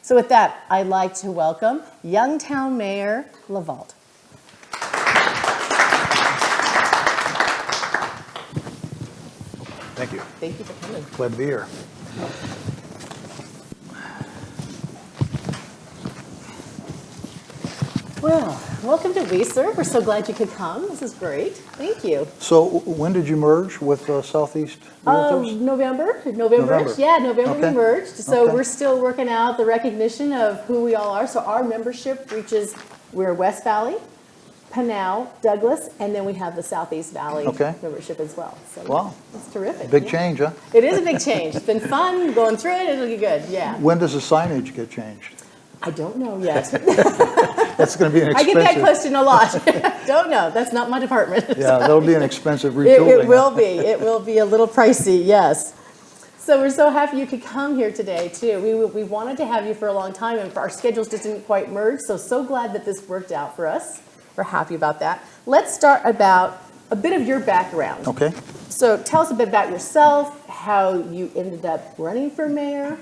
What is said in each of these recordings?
So with that, I'd like to welcome Youngtown Mayor LeVault. Thank you. Thank you for coming. Glad to be here. Well, welcome to Weiser. We're so glad you could come. This is great. Thank you. So when did you merge with Southeast Realtors? November. Yeah, November Okay. we merged. So Okay. we're still working out the recognition of who we all are. So our membership reaches, we're West Valley, Pinal, Douglas, and then we have the Southeast Valley Okay. membership as well. So Wow. it's terrific. Big Yeah. change, huh? It is a big change. It's been fun going through it. It'll be good. Yeah. When does the signage get changed? I don't know yet. That's going to be an I expensive. get that question a lot. Don't know. That's not my department. Yeah, that'll be an expensive It retooling. will be. It will be a little pricey, yes. So we're so happy you could come here today, too. We wanted to have you for a long time, and our schedules just didn't quite merge, so glad that this worked out for us. We're happy about that. Let's start about a bit of your background. Okay. So tell us a bit about yourself, how you ended up running for mayor.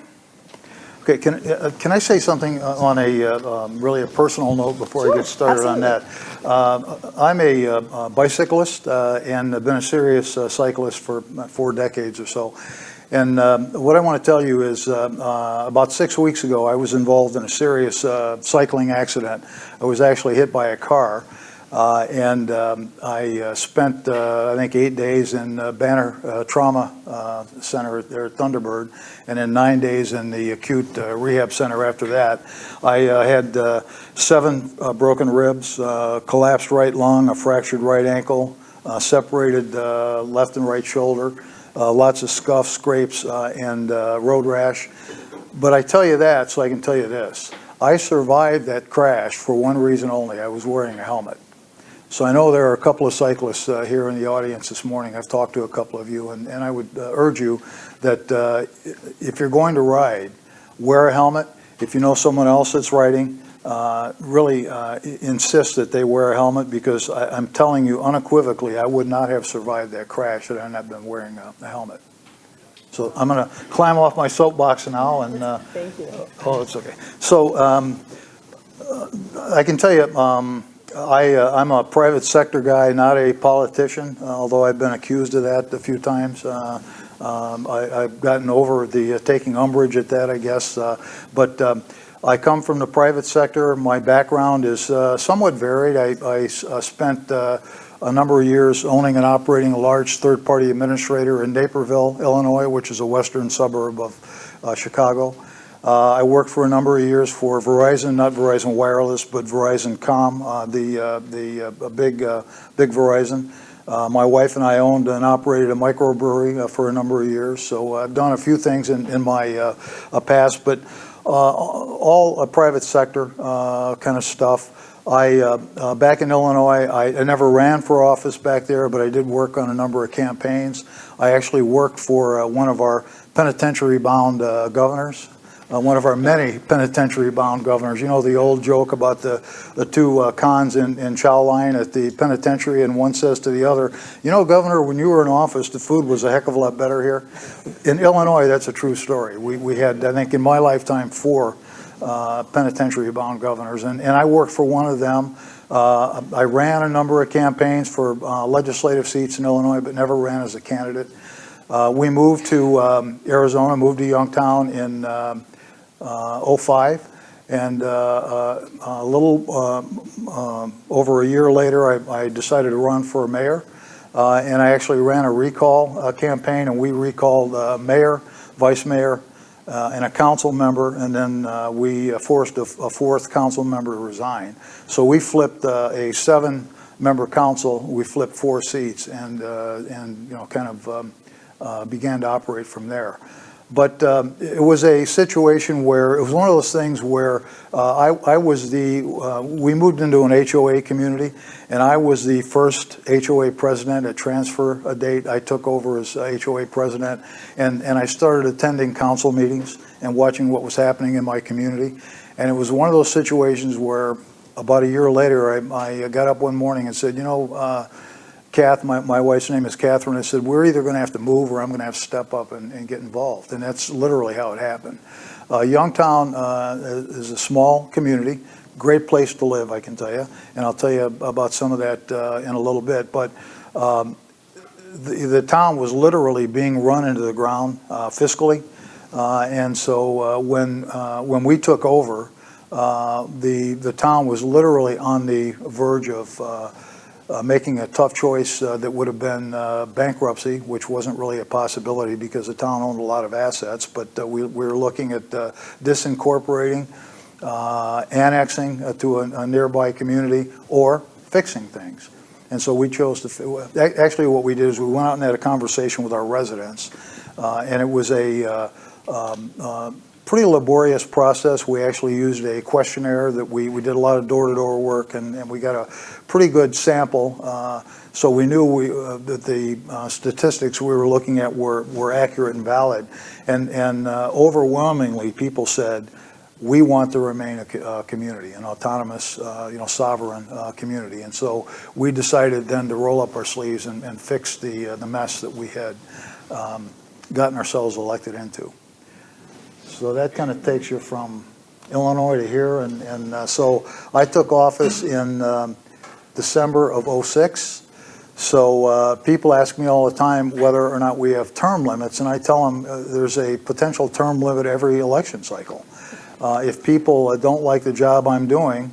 Okay, can I say something on a really a personal note before I get started on that? I'm a bicyclist and have been a serious cyclist for 4 decades or so. And what I want to tell you is about 6 weeks ago, I was involved in a serious cycling accident. I was actually hit by a car. And I spent, I think, 8 days in Banner Trauma Center there at Thunderbird, and then 9 days in the acute rehab center after that. I had 7 broken ribs, collapsed right lung, a fractured right ankle, separated left and right shoulder, lots of scuffs, scrapes, and road rash. But I tell you that so I can tell you this. I survived that crash for one reason only. I was wearing a helmet. So I know there are a couple of cyclists here in the audience this morning. I've talked to a couple of you, and I would urge you that if you're going to ride, wear a helmet. If you know someone else that's riding, really insist that they wear a helmet, because I'm telling you unequivocally, I would not have survived that crash had I not been wearing a helmet. So I'm going to climb off my soapbox now. And Thank you. Oh, it's okay. So I can tell you, I'm a private sector guy, not a politician, although I've been accused of that a few times. I've gotten over the taking umbrage at that, I guess. But I come from the private sector. My background is somewhat varied. I spent a number of years owning and operating a large third-party administrator in Naperville, Illinois, which is a western suburb of Chicago. I worked for a number of years for Verizon, not Verizon Wireless, but Verizon Com, the big Verizon. My wife and I owned and operated a microbrewery for a number of years. So I've done a few things in my past, but all private sector kind of stuff. Back in Illinois, I never ran for office back there, but I did work on a number of campaigns. I actually worked for one of our penitentiary-bound governors. One of our many penitentiary-bound governors. You know the old joke about the 2 cons in chow line at the penitentiary, and one says to the other, you know, Governor, when you were in office, the food was a heck of a lot better here. In Illinois, that's a true story. We had, I think, in my lifetime, 4 penitentiary-bound governors, and I worked for one of them. I ran a number of campaigns for legislative seats in Illinois, but never ran as a candidate. We moved to Arizona, moved to Youngtown in 05, and a little over a year later, I decided to run for mayor, and I actually ran a recall campaign, and we recalled mayor, vice mayor, and a council member, and then we forced a 4th council member to resign. So we flipped a 7-member council. We flipped 4 seats, and you know, kind of began to operate from there. But it was a situation where it was one of those things where we moved into an HOA community, and I was the first HOA president at transfer a date. I took over as HOA president, and I started attending council meetings and watching what was happening in my community. And it was one of those situations where about a year later, I got up one morning and said, you know, Kath, my wife's name is Catherine. I said, we're either going to have to move or I'm going to have to step up and get involved. And that's literally how it happened. Youngtown is a small community, great place to live, I can tell you, and I'll tell you about some of that in a little bit. But the town was literally being run into the ground fiscally, and so when we took over, the town was literally on the verge of making a tough choice that would have been bankruptcy, which wasn't really a possibility because the town owned a lot of assets. But we were looking at disincorporating, annexing to a nearby community, or fixing things. And so we chose to, actually what we did is we went out and had a conversation with our residents, and it was a pretty laborious process. We actually used a questionnaire that we did a lot of door-to-door work, and we got a pretty good sample. So we knew that the statistics we were looking at were accurate and valid. And overwhelmingly, people said, we want to remain a community, an autonomous, sovereign community. And so we decided then to roll up our sleeves and fix the mess that we had gotten ourselves elected into. So that kind of takes you from Illinois to here, and so I took office in December of '06. So people ask me all the time whether or not we have term limits, and I tell them there's a potential term limit every election cycle. If people don't like the job I'm doing,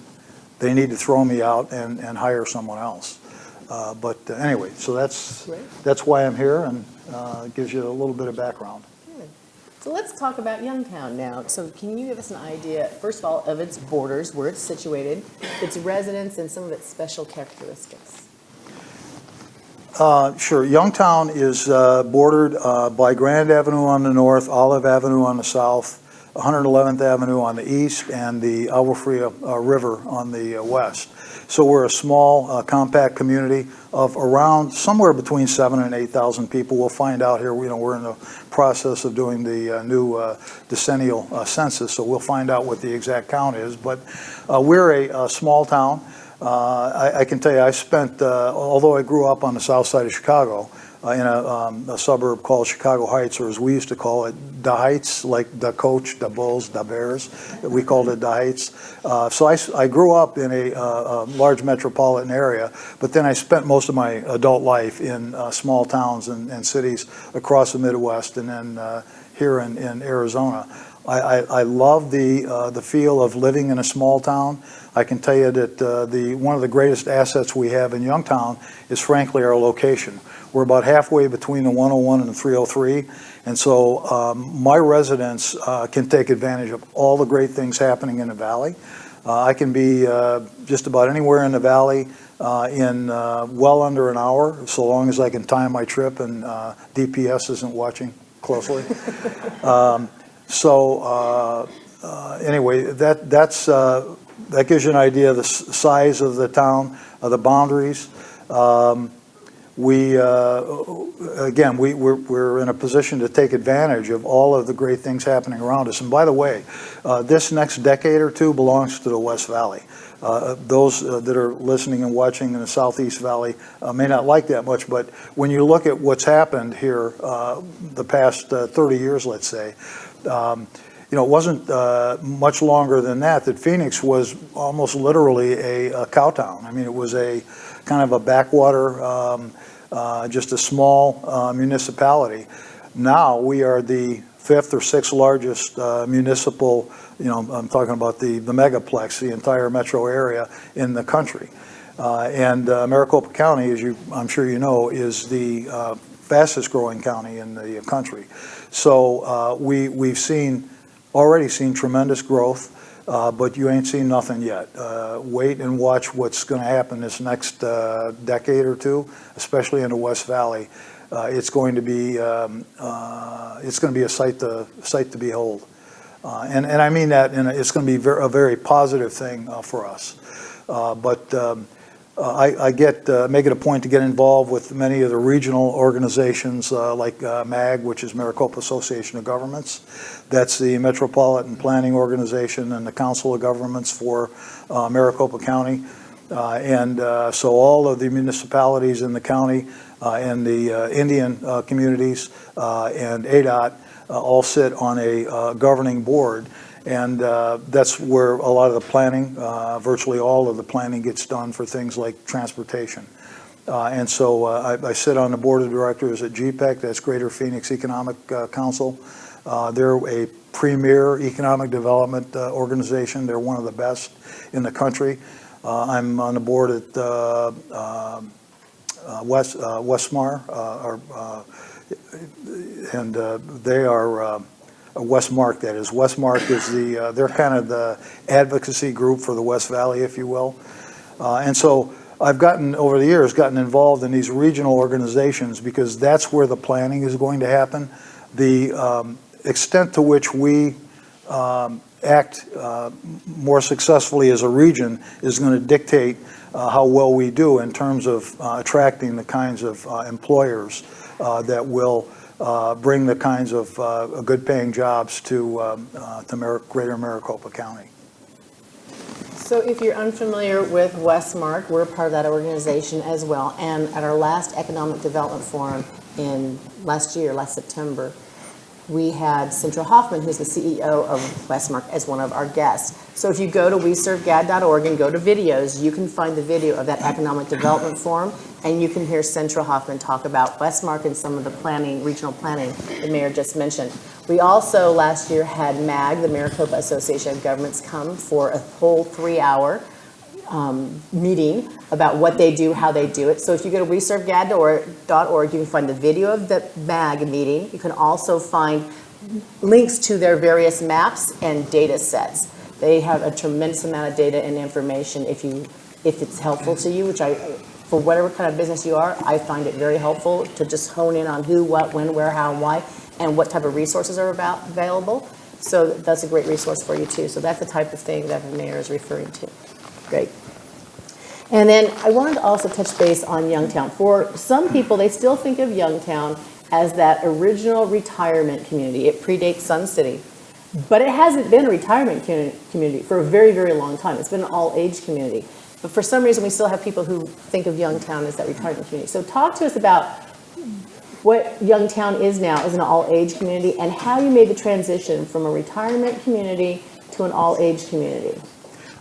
they need to throw me out and hire someone else. But anyway, so that's why I'm here, and it gives you a little bit of background. So let's talk about Youngtown now. So can you give us an idea, first of all, of its borders, where it's situated, its residents, and some of its special characteristics? Sure. Youngtown is bordered by Grand Avenue on the north, Olive Avenue on the south, 111th Avenue on the east, and the Agua Fria River on the west. So we're a small, compact community of around somewhere between 7,000 and 8,000 people. We'll find out here. We're in the process of doing the new decennial census, so we'll find out what the exact count is. But we're a small town. I can tell you, I spent, although I grew up on the south side of Chicago, in a suburb called Chicago Heights, or as we used to call it, the Heights, like the Coach, the Bulls, the Bears. We called it the Heights. So I grew up in a large metropolitan area, but then I spent most of my adult life in small towns and cities across the Midwest, and then here in Arizona. I love the feel of living in a small town. I can tell you that one of the greatest assets we have in Youngtown is frankly our location. We're about halfway between the 101 and the 303, and so my residents can take advantage of all the great things happening in the valley. I can be just about anywhere in the valley in well under an hour, so long as I can time my trip and DPS isn't watching closely. Anyway, that gives you an idea of the size of the town, the boundaries. We're in a position to take advantage of all of the great things happening around us. And by the way, this next decade or two belongs to the West Valley. Those that are listening and watching in the Southeast Valley may not like that much, but when you look at what's happened here the past 30 years, let's say, it wasn't much longer than that Phoenix was almost literally a cow town. I mean, it was a kind of a backwater, just a small municipality. Now we are the 5th or 6th largest municipal, I'm talking about the megaplex, the entire metro area in the country. And Maricopa County, as I'm sure you know, is the fastest growing county in the country. So we've already seen tremendous growth, but you ain't seen nothing yet. Wait and watch what's going to happen this next decade or two, especially in the West Valley. It's going to be a sight to behold, and I mean that. It's going to be a very positive thing for us. I make it a point to get involved with many of the regional organizations like MAG, which is Maricopa Association of Governments. That's the Metropolitan Planning Organization and the Council of Governments for Maricopa County. So all of the municipalities in the county and the Indian communities and ADOT all sit on a governing board. And that's where a lot of the planning, virtually all of the planning gets done for things like transportation. And so I sit on the board of directors at GPEC, that's Greater Phoenix Economic Council. They're a premier economic development organization. They're one of the best in the country. I'm on the board at Westmar, and they are Westmark, that is. Westmark is they're kind of the advocacy group for the West Valley, if you will. And so I've over the years, gotten involved in these regional organizations because that's where the planning is going to happen. The extent to which we act more successfully as a region is going to dictate how well we do in terms of attracting the kinds of employers that will bring the kinds of good-paying jobs to Greater Maricopa County. So if you're unfamiliar with Westmark, we're part of that organization as well. And at our last Economic Development Forum last September, we had Central Hoffman, who's the CEO of Westmark, as one of our guests. So if you go to weservegad.org and go to videos, you can find the video of that Economic Development Forum, and you can hear Central Hoffman talk about Westmark and some of the planning, regional planning the mayor just mentioned. We also last year had MAG, the Maricopa Association of Governments, come for a whole 3-hour meeting about what they do, how they do it. So if you go to weservegad.org, you can find the video of the MAG meeting. You can also find links to their various maps and data sets. They have a tremendous amount of data and information. If it's helpful to you, which for whatever kind of business you are, I find it very helpful to just hone in on who, what, when, where, how, why, and what type of resources are available. So that's a great resource for you too. So that's the type of thing that the mayor is referring to. Great. And then I wanted to also touch base on Youngtown. For some people, they still think of Youngtown as that original retirement community. It predates Sun City, but it hasn't been a retirement community for a very, very long time. It's been an all-age community. But for some reason, we still have people who think of Youngtown as that retirement community. So talk to us about what Youngtown is now as an all-age community and how you made the transition from a retirement community to an all-age community.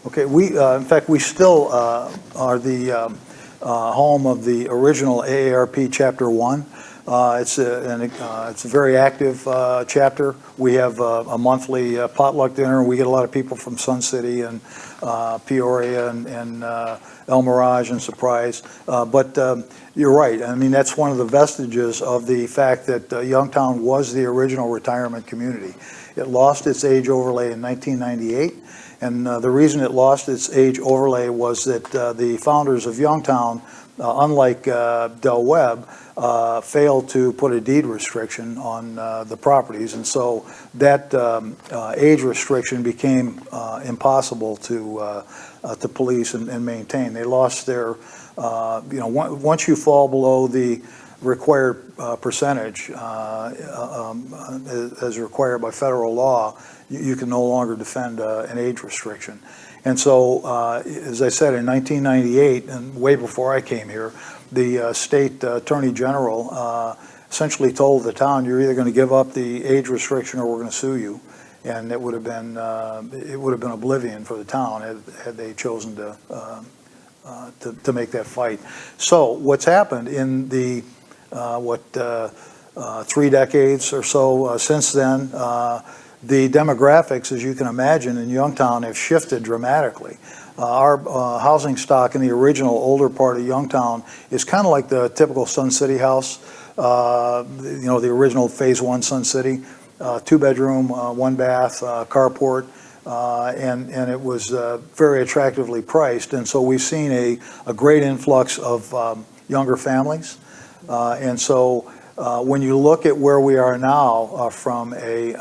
Okay, in fact, we still are the home of the original AARP Chapter 1. It's a very active chapter. We have a monthly potluck dinner, and we get a lot of people from Sun City and Peoria and El Mirage and Surprise. But you're right. I mean, that's one of the vestiges of the fact that Youngtown was the original retirement community. It lost its age overlay in 1998. And the reason it lost its age overlay was that the founders of Youngtown, unlike Del Webb, failed to put a deed restriction on the properties. And so that age restriction became impossible to police and maintain. They lost their, once you fall below the required percentage as required by federal law, you can no longer defend an age restriction. And so, as I said, in 1998, and way before I came here, the state attorney general essentially told the town, you're either going to give up the age restriction or we're going to sue you. And it would have been oblivion for the town had they chosen to make that fight. So what's happened in the 3 decades or so since then, the demographics, as you can imagine, in Youngtown have shifted dramatically. Our housing stock in the original older part of Youngtown is kind of like the typical Sun City house, the original Phase 1 Sun City, 2-bedroom, 1-bath, carport, and it was very attractively priced. And so we've seen a great influx of younger families. And so when you look at where we are now from a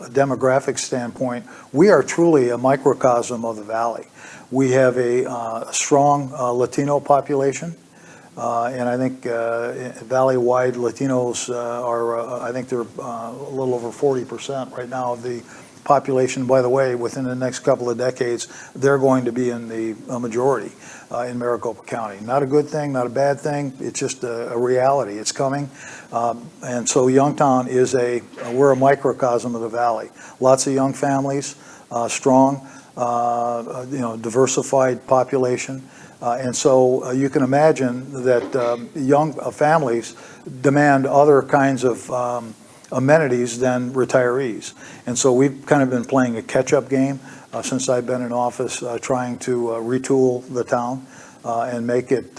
demographic standpoint, we are truly a microcosm of the valley. We have a strong Latino population, and I think valley-wide Latinos are, I think they're a little over 40% right now of the population, by the way, within the next couple of decades, they're going to be in the majority in Maricopa County. Not a good thing, not a bad thing. It's just a reality. It's coming. And so Youngtown we're a microcosm of the valley. Lots of young families, strong, diversified population. And so you can imagine that young families demand other kinds of amenities than retirees. And so we've kind of been playing a catch-up game since I've been in office, trying to retool the town and make it,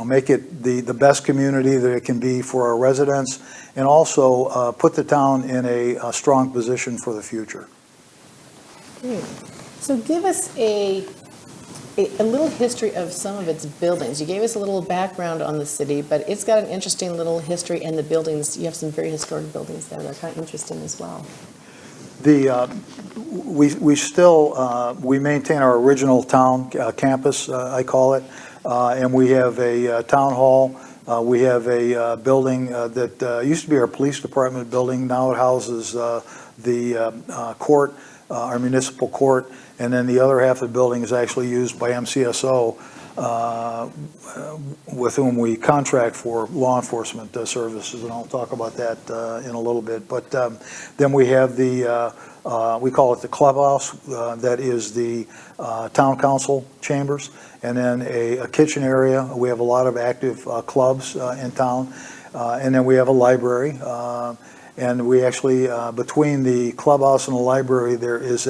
make it the best community that it can be for our residents, and also put the town in a strong position for the future. Great. So give us a little history of some of its buildings. You gave us a little background on the city, but it's got an interesting little history, and the buildings, you have some very historic buildings there that are kind of interesting as well. We maintain our original town campus, I call it, and we have a town hall. We have a building that used to be our police department building. Now it houses the court, our municipal court, and then the other half of the building is actually used by MCSO, with whom we contract for law enforcement services, and I'll talk about that in a little bit. But then we have we call it the clubhouse, that is the town council chambers, and then a kitchen area. We have a lot of active clubs in town, and then we have a library. And we actually, between the clubhouse and the library, there is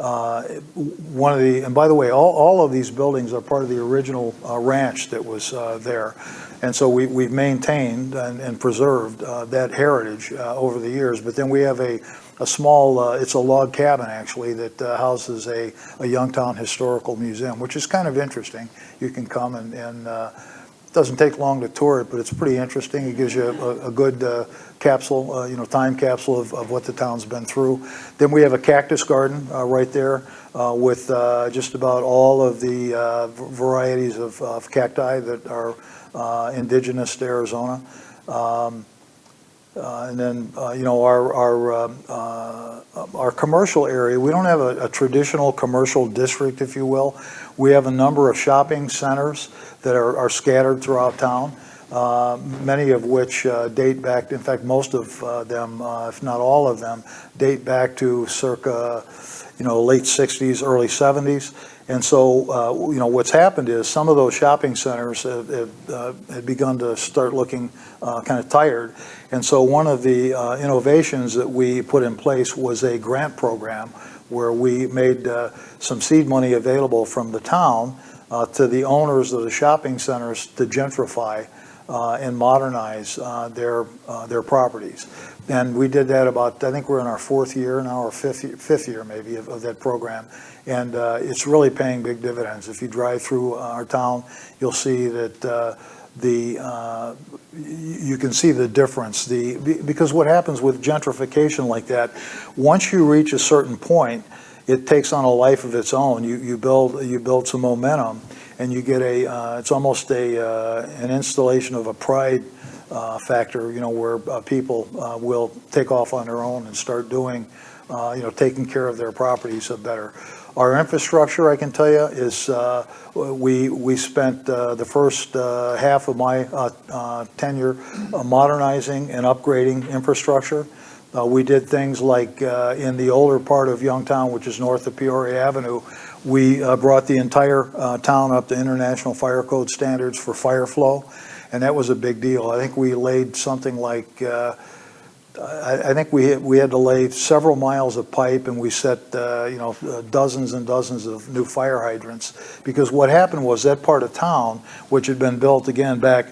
and by the way, all of these buildings are part of the original ranch that was there. And so we've maintained and preserved that heritage over the years. But then we have a small, it's a log cabin actually, that houses a Youngtown Historical Museum, which is kind of interesting. You can come and it doesn't take long to tour it, but it's pretty interesting. It gives you a good capsule, time capsule of what the town's been through. Then we have a cactus garden right there with just about all of the varieties of cacti that are indigenous to Arizona. And then, our commercial area, we don't have a traditional commercial district, if you will. We have a number of shopping centers that are scattered throughout town, many of which date back, in fact, most of them, if not all of them, date back to circa, late 60s, early 70s. And so, what's happened is some of those shopping centers have begun to start looking kind of tired. And so one of the innovations that we put in place was a grant program where we made some seed money available from the town to the owners of the shopping centers to gentrify and modernize their properties. And we did that about, I think we're in our fourth year now, or fifth year maybe of that program. And it's really paying big dividends. If you drive through our town, you'll see that you can see the difference. Because what happens with gentrification like that, once you reach a certain point, it takes on a life of its own. You build some momentum, and you get it's almost an installation of a pride factor, where people will take off on their own and start doing, taking care of their properties better. Our infrastructure, I can tell you, is we spent the first half of my tenure modernizing and upgrading infrastructure. We did things like in the older part of Youngtown, which is north of Peoria Avenue, we brought the entire town up to International Fire Code standards for fire flow, and that was a big deal. I think we laid something like I think we had to lay several miles of pipe, and we set dozens and dozens of new fire hydrants, because what happened was that part of town, which had been built again back,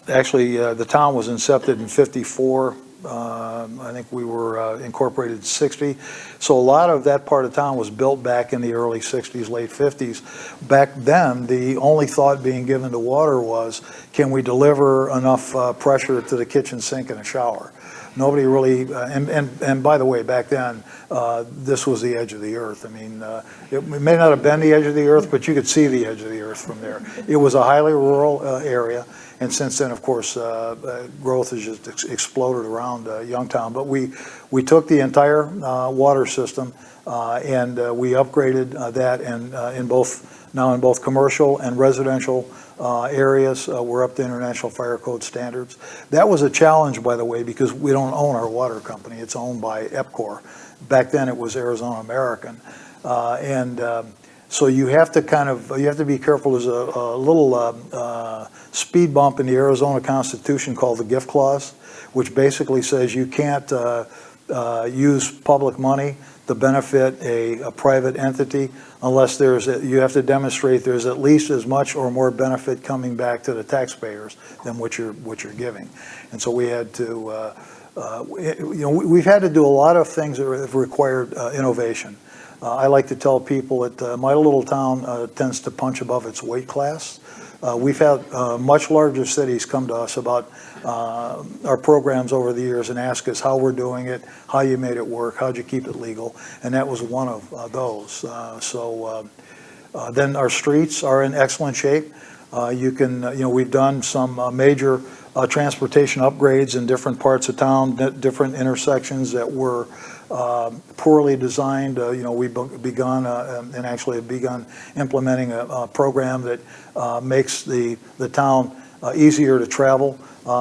actually the town was incepted in '54. I think we were incorporated in '60. So a lot of that part of town was built back in the early '60s, late '50s. Back then, the only thought being given to water was, can we deliver enough pressure to the kitchen sink and a shower? Nobody really, and by the way, back then, this was the edge of the earth. I mean, it may not have been the edge of the earth, but you could see the edge of the earth from there. It was a highly rural area, And since then, of course, growth has just exploded around Youngtown. But we took the entire water system and we upgraded that, and in both commercial and residential areas. We're up to International Fire Code standards. That was a challenge, by the way, because we don't own our water company. It's owned by EPCOR. Back then it was Arizona American. So you have to be careful. There's a little speed bump in the Arizona Constitution called the gift clause, which basically says you can't use public money to benefit a private entity unless you have to demonstrate there's at least as much or more benefit coming back to the taxpayers than what you're giving. And so we had to, we've had to do a lot of things that have required innovation. I like to tell people that my little town tends to punch above its weight class. We've had much larger cities come to us about our programs over the years and ask us how we're doing it, how you made it work, how'd you keep it legal, and that was one of those. Then our streets are in excellent shape. We've done some major transportation upgrades in different parts of town, different intersections that were poorly designed. We've begun and actually have begun implementing a program that makes the town easier to travel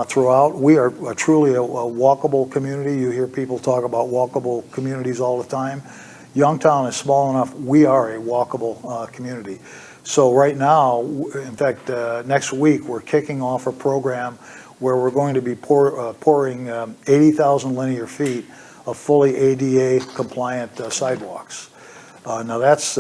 throughout. We are truly a walkable community. You hear people talk about walkable communities all the time. Youngtown is small enough. We are a walkable community. So right now, in fact, next week, we're kicking off a program where we're going to be pouring 80,000 linear feet of fully ADA compliant sidewalks. Now that's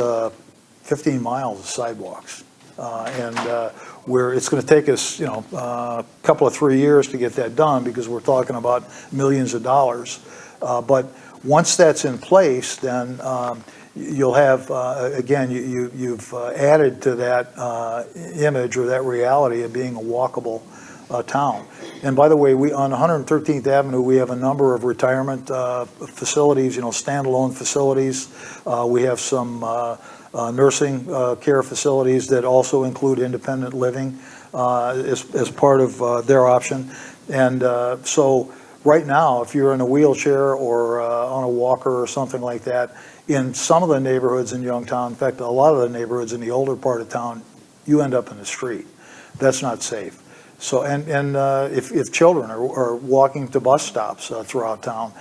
15 miles of sidewalks. It's going to take us, a couple of 3 years to get that done because we're talking about millions of dollars. But once that's in place, then you'll have, again, you've added to that image or that reality of being a walkable town. And by the way, on 113th Avenue, we have a number of retirement facilities, standalone facilities. We have some nursing care facilities that also include independent living as part of their option. And so right now, if you're in a wheelchair or on a walker or something like that, in some of the neighborhoods in Youngtown, in fact, a lot of the neighborhoods in the older part of town, you end up in the street. That's not safe. So, and if children are walking to bus stops throughout town,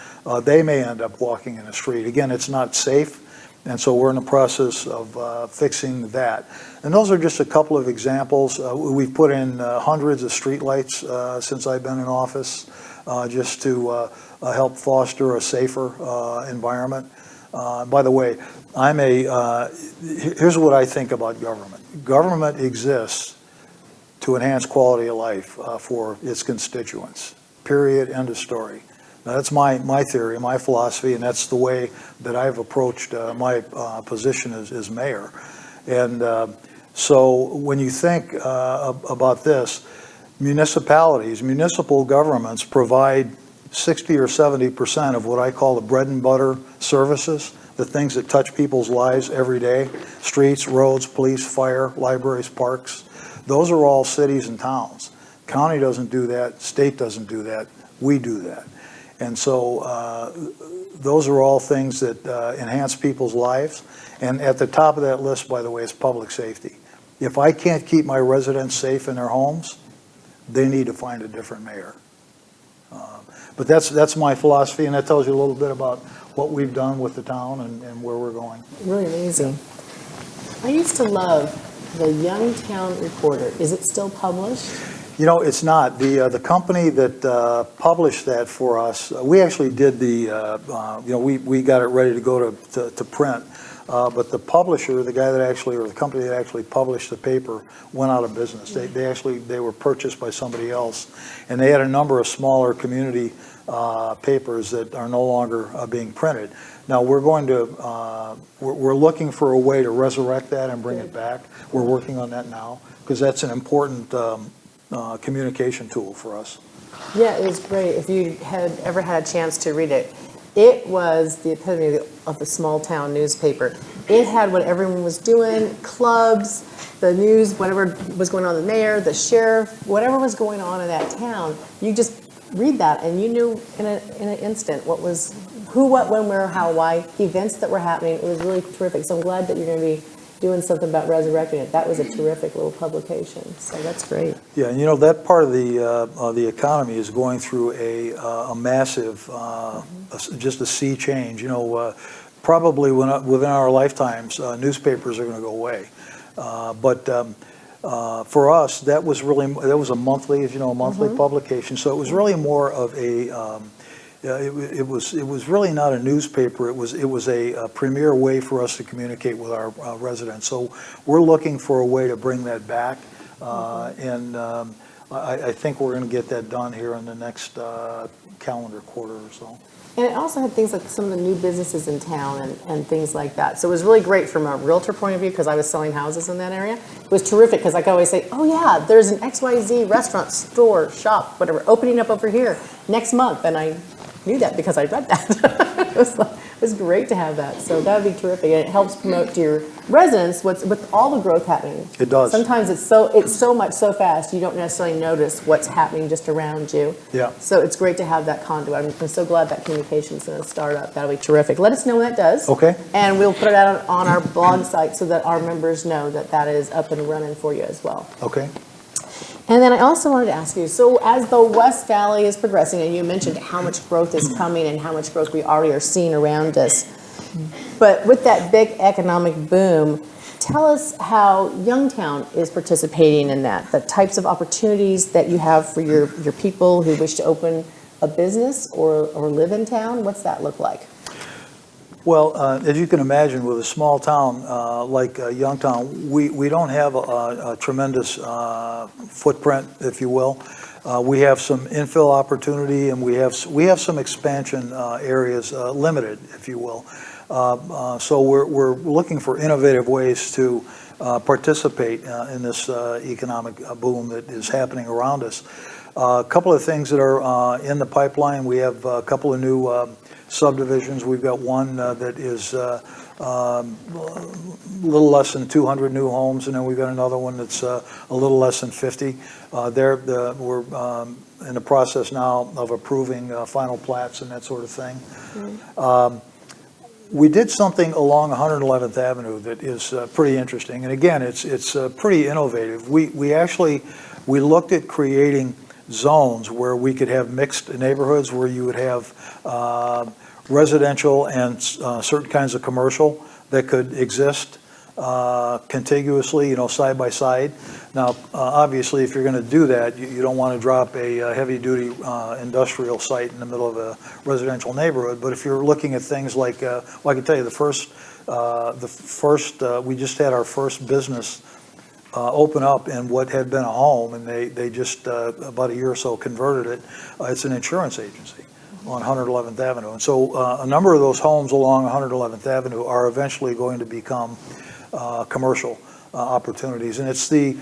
they may end up walking in the street. Again, it's not safe, and so we're in the process of fixing that. And those are just a couple of examples. We've put in hundreds of streetlights since I've been in office, just to help foster a safer environment. By the way, here's what I think about government. Government exists to enhance quality of life for its constituents. Period, end of story. Now, that's my theory, my philosophy, and that's the way that I've approached my position as mayor. And so when you think about this, municipal governments provide 60 or 70% of what I call the bread and butter services, the things that touch people's lives every day: streets, roads, police, fire, libraries, parks. Those are all cities and towns. County doesn't do that. State doesn't do that. We do that. And so those are all things that enhance people's lives. And at the top of that list, by the way, is public safety. If I can't keep my residents safe in their homes, they need to find a different mayor. But that's my philosophy, and that tells you a little bit about what we've done with the town and where we're going. Really amazing. I used to love the Youngtown Reporter. Is it still published? It's not. The company that published that for us, we actually did we got it ready to go to print. But the publisher, the company that actually published the paper, went out of business. They were purchased by somebody else, and they had a number of smaller community papers that are no longer being printed. Now we're looking for a way to resurrect that and bring it back. We're working on that now because that's an important communication tool for us. Yeah, it was great. If you had ever had a chance to read it, it was the epitome of the small town newspaper. it had what everyone was doing, clubs, the news, whatever was going on, the mayor, the sheriff, whatever was going on in that town. You just read that and you knew in an instant what was who, what, when, where, how, why, events that were happening. It was really terrific. So I'm glad that you're going to be doing something about resurrecting it. That was a terrific little publication. So that's great. Yeah, and you know, that part of the economy is going through a massive, just a sea change. You know, probably within our lifetimes, newspapers are going to go away. But for us, that was a monthly, as you know, a monthly publication. So it was really more of a it was really not a newspaper. It was a premier way for us to communicate with our residents. So we're looking for a way to bring that back, and I think we're going to get that done here in the next calendar quarter or so. And it also had things like some of the new businesses in town and things like that. So it was really great from a realtor point of view because I was selling houses in that area. It was terrific because I could always say, oh yeah, there's an XYZ restaurant, store, shop, whatever, opening up over here next month. And I knew that because I read that. It was great to have that. So that would be terrific. And it helps promote to your residents with all the growth happening. It does. Sometimes it's so much so fast you don't necessarily notice what's happening just around you. Yeah. So it's great to have that conduit. I'm so glad that communication's going to start up. That'll be terrific. Let us know when that does. Okay. And we'll put it out on our blog site so that our members know that that is up and running for you as well. Okay. And then I also wanted to ask you, so as the West Valley is progressing, and you mentioned how much growth is coming and how much growth we already are seeing around us, but with that big economic boom, tell us how Youngtown is participating in that, the types of opportunities that you have for your people who wish to open a business or live in town. What's that look like? Well, as you can imagine, with a small town like Youngtown, we don't have a tremendous footprint, if you will. We have some infill opportunity, and we have some expansion areas, limited, if you will. So we're looking for innovative ways to participate in this economic boom that is happening around us. A couple of things that are in the pipeline. We have a couple of new subdivisions. We've got one that is a little less than 200 new homes, and then we've got another one that's a little less than 50. We're in the process now of approving final plats and that sort of thing. We did something along 111th Avenue that is pretty interesting, and again, it's pretty innovative. We looked at creating zones where we could have mixed neighborhoods, where you would have residential and certain kinds of commercial that could exist contiguously, side by side. Now, obviously, if you're going to do that, you don't want to drop a heavy-duty industrial site in the middle of a residential neighborhood. But if you're looking at things like, well, I can tell you, we just had our first business open up in what had been a home, and they just about a year or so converted it. It's an insurance agency on 111th Avenue. And so a number of those homes along 111th Avenue are eventually going to become commercial opportunities. And it's the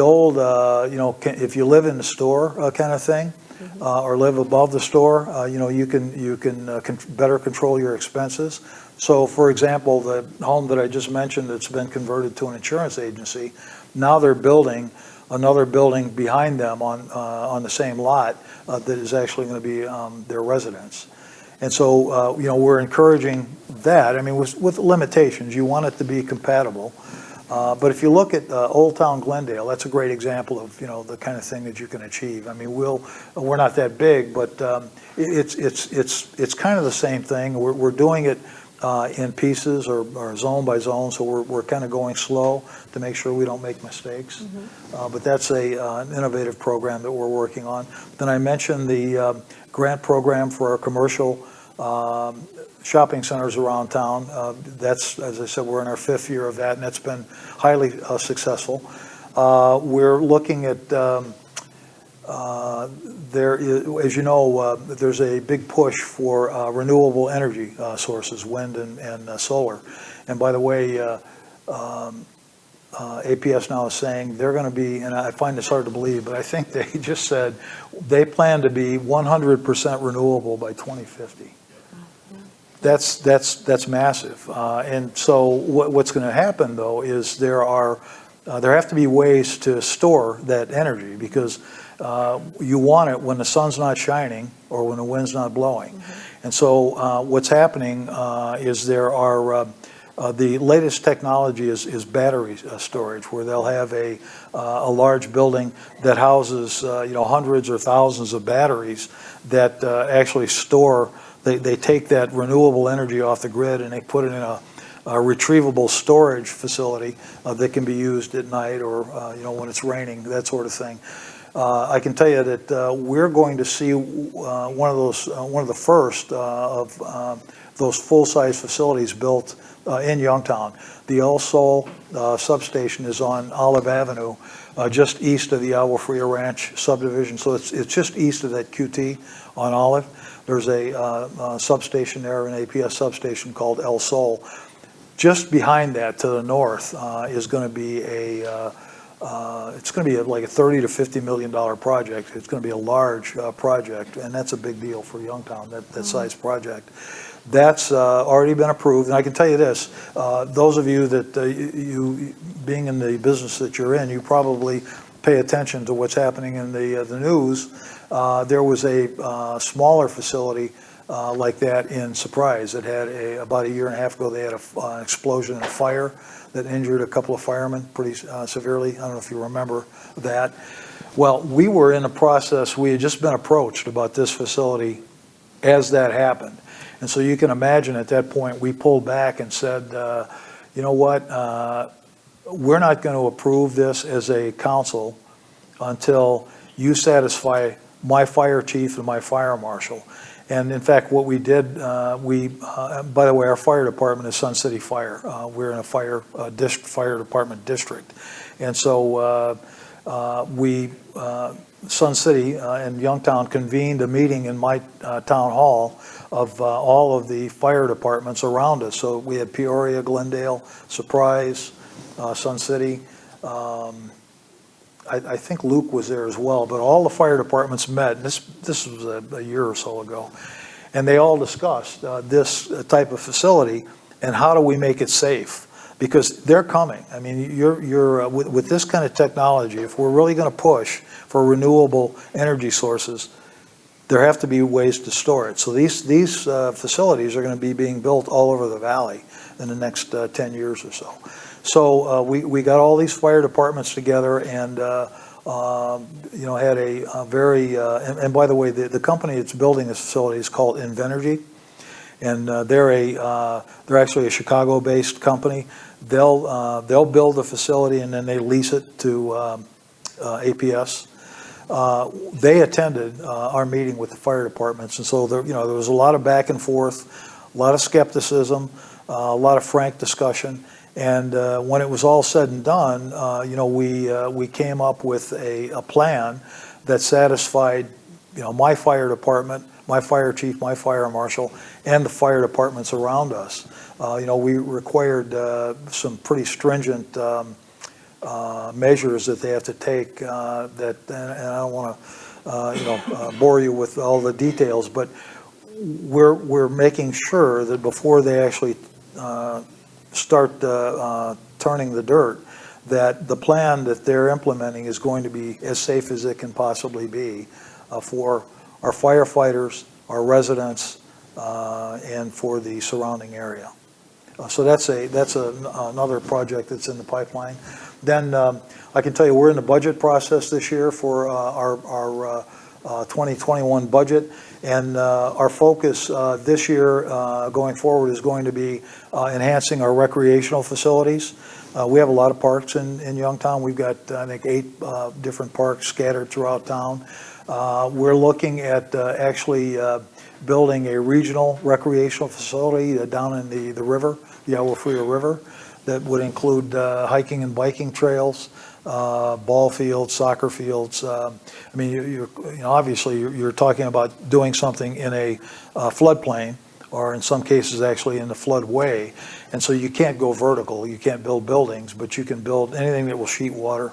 old, if you live in the store kind of thing, or live above the store, you can better control your expenses. So, for example, the home that I just mentioned that's been converted to an insurance agency, now they're building another building behind them on the same lot that is actually going to be their residence. And so, we're encouraging that. I mean, with limitations, you want it to be compatible. But if you look at Old Town Glendale, that's a great example of the kind of thing that you can achieve. I mean, we're not that big, but it's kind of the same thing. We're doing it in pieces or zone by zone, so we're kind of going slow to make sure we don't make mistakes. But that's an innovative program that we're working on. Then I mentioned the grant program for our commercial shopping centers around town. That's, as I said, we're in our 5th year of that, and that's been highly successful. We're looking at as you know, there's a big push for renewable energy sources, wind and solar. And by the way, APS now is saying they're going to be, and I find this hard to believe, but I think they just said they plan to be 100% renewable by 2050. That's massive. And so what's going to happen, though, is there have to be ways to store that energy, because you want it when the sun's not shining or when the wind's not blowing. Mm-hmm. And so what's happening is there are the latest technology is battery storage, where they'll have a large building that houses hundreds or thousands of batteries that actually store. They take that renewable energy off the grid and they put it in a retrievable storage facility that can be used at night or when it's raining, that sort of thing. I can tell you that we're going to see one of the first of those full-size facilities built in Youngtown. The El Sol substation is on Olive Avenue, just east of the Agua Fria Ranch subdivision. So it's just east of that QT on Olive. There's a substation there, an APS substation called El Sol. Just behind that, to the north, is going to be like a $30 to $50 million project. It's going to be a large project, and that's a big deal for Youngtown, that size project. That's already been approved, and I can tell you this, those of you that, you being in the business that you're in, you probably pay attention to what's happening in the news. There was a smaller facility like that in Surprise that had about a year and a half ago, they had an explosion and a fire that injured a couple of firemen pretty severely. I don't know if you remember that. Well, we were in the process, we had just been approached about this facility as that happened. And so you can imagine at that point, we pulled back and said, you know what, we're not going to approve this as a council until you satisfy my fire chief and my fire marshal. And in fact, what we did, by the way, our fire department is Sun City Fire. We're in a fire department district. And so Sun City and Youngtown convened a meeting in my town hall of all of the fire departments around us. So we had Peoria, Glendale, Surprise, Sun City. I think Luke was there as well, but all the fire departments met, and this was a year or so ago, and they all discussed this type of facility and how do we make it safe, because they're coming. I mean, you're with this kind of technology, if we're really going to push for renewable energy sources, there have to be ways to store it. So these facilities are going to be being built all over the valley in the next 10 years or so. So we got all these fire departments together and had a very and by the way, the company that's building this facility is called Invenergy, and they're actually a Chicago-based company. They'll build the facility and then they lease it to APS. They attended our meeting with the fire departments, and so there was a lot of back and forth, a lot of skepticism, a lot of frank discussion. And when it was all said and done, we came up with a plan that satisfied, my fire department, my fire chief, my fire marshal, and the fire departments around us. We required some pretty stringent measures that they have to take. And I don't want to, bore you with all the details, but we're making sure that before they actually start turning the dirt, that the plan that they're implementing is going to be as safe as it can possibly be for our firefighters, our residents, and for the surrounding area. So that's another project that's in the pipeline. Then I can tell you we're in the budget process this year for our 2021 budget, and our focus this year going forward is going to be enhancing our recreational facilities. We have a lot of parks in Youngtown. We've got, I think, 8 different parks scattered throughout town. We're looking at actually building a regional recreational facility down in the river, the Agua Fria River, that would include hiking and biking trails, ball fields, soccer fields. I mean, obviously you're talking about doing something in a floodplain, or in some cases actually in the floodway, and so you can't go vertical. You can't build buildings, but you can build anything that will sheet water.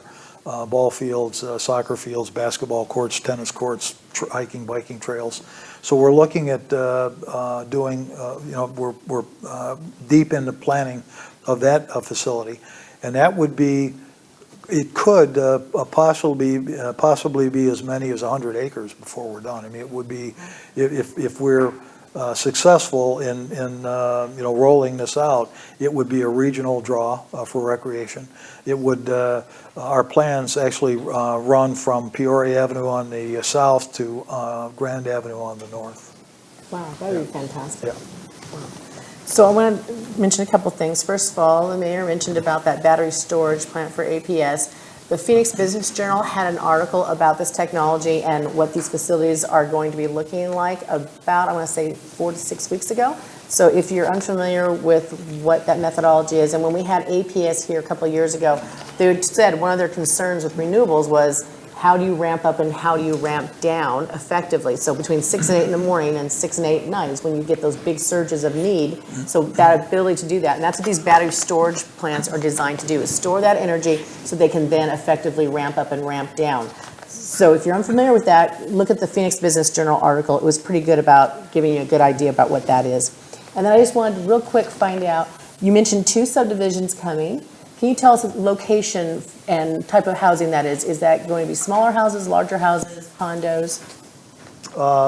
ball fields, soccer fields, basketball courts, tennis courts, hiking, biking trails. So we're looking at doing, we're deep into planning of that facility, and that would be, it could possibly be as many as 100 acres before we're done. I mean, it would be, if we're successful in rolling this out, it would be a regional draw for recreation. It would, our plans actually run from Peoria Avenue on the south to Grand Avenue on the north. Wow, that would be fantastic. Yeah. Wow. So I want to mention a couple things. First of all, the mayor mentioned about that battery storage plant for APS. The Phoenix Business Journal had an article about this technology and what these facilities are going to be looking like about, I want to say, 4 to 6 weeks ago. So if you're unfamiliar with what that methodology is, and when we had APS here a couple of years ago, they had said one of their concerns with renewables was how do you ramp up and how do you ramp down effectively? So between 6 and 8 in the morning and 6 and 8 at night is when you get those big surges of need. So that ability to do that, and that's what these battery storage plants are designed to do, is store that energy so they can then effectively ramp up and ramp down. So if you're unfamiliar with that, look at the Phoenix Business Journal article. It was pretty good about giving you a good idea about what that is. And then I just wanted to real quick find out, you mentioned 2 subdivisions coming. Can you tell us the location and type of housing that is? Is that going to be smaller houses, larger houses, condos?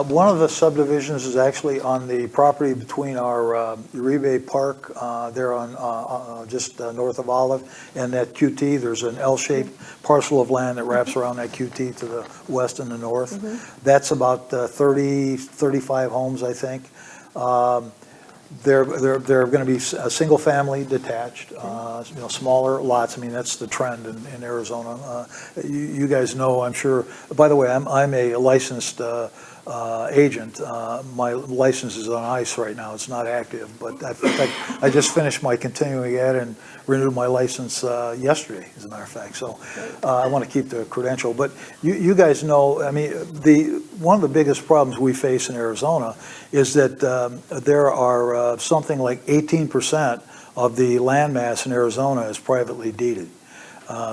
One of the subdivisions is actually on the property between our Uribe Park, there on just north of Olive, and that QT. There's an L-shaped parcel of land that wraps around that QT to the west and the north. That's about 35 homes, I think. They're going to be a single family detached, smaller lots. I mean, that's the trend in Arizona. You guys know, I'm sure. By the way, I'm a licensed agent. My license is on ice right now. It's not active, but I just finished my continuing ed and renewed my license yesterday, as a matter of fact. So I want to keep the credential. But you guys know, I mean, one of the biggest problems we face in Arizona is that there are something like 18% of the land mass in Arizona is privately deeded.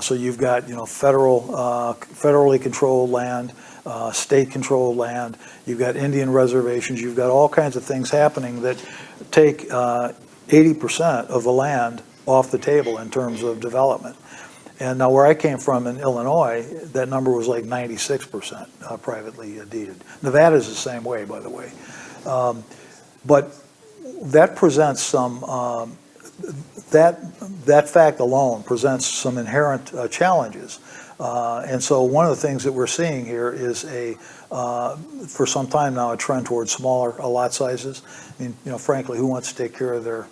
So you've got, federally controlled land, state-controlled land, you've got Indian reservations, you've got all kinds of things happening that take 80% of the land off the table in terms of development. And now where I came from in Illinois, that number was like 96% privately deeded. Nevada's the same way, by the way. But that presents some, that fact alone presents some inherent challenges. And so one of the things that we're seeing here is for some time now, a trend towards smaller lot sizes. I mean, frankly, who wants to take care of their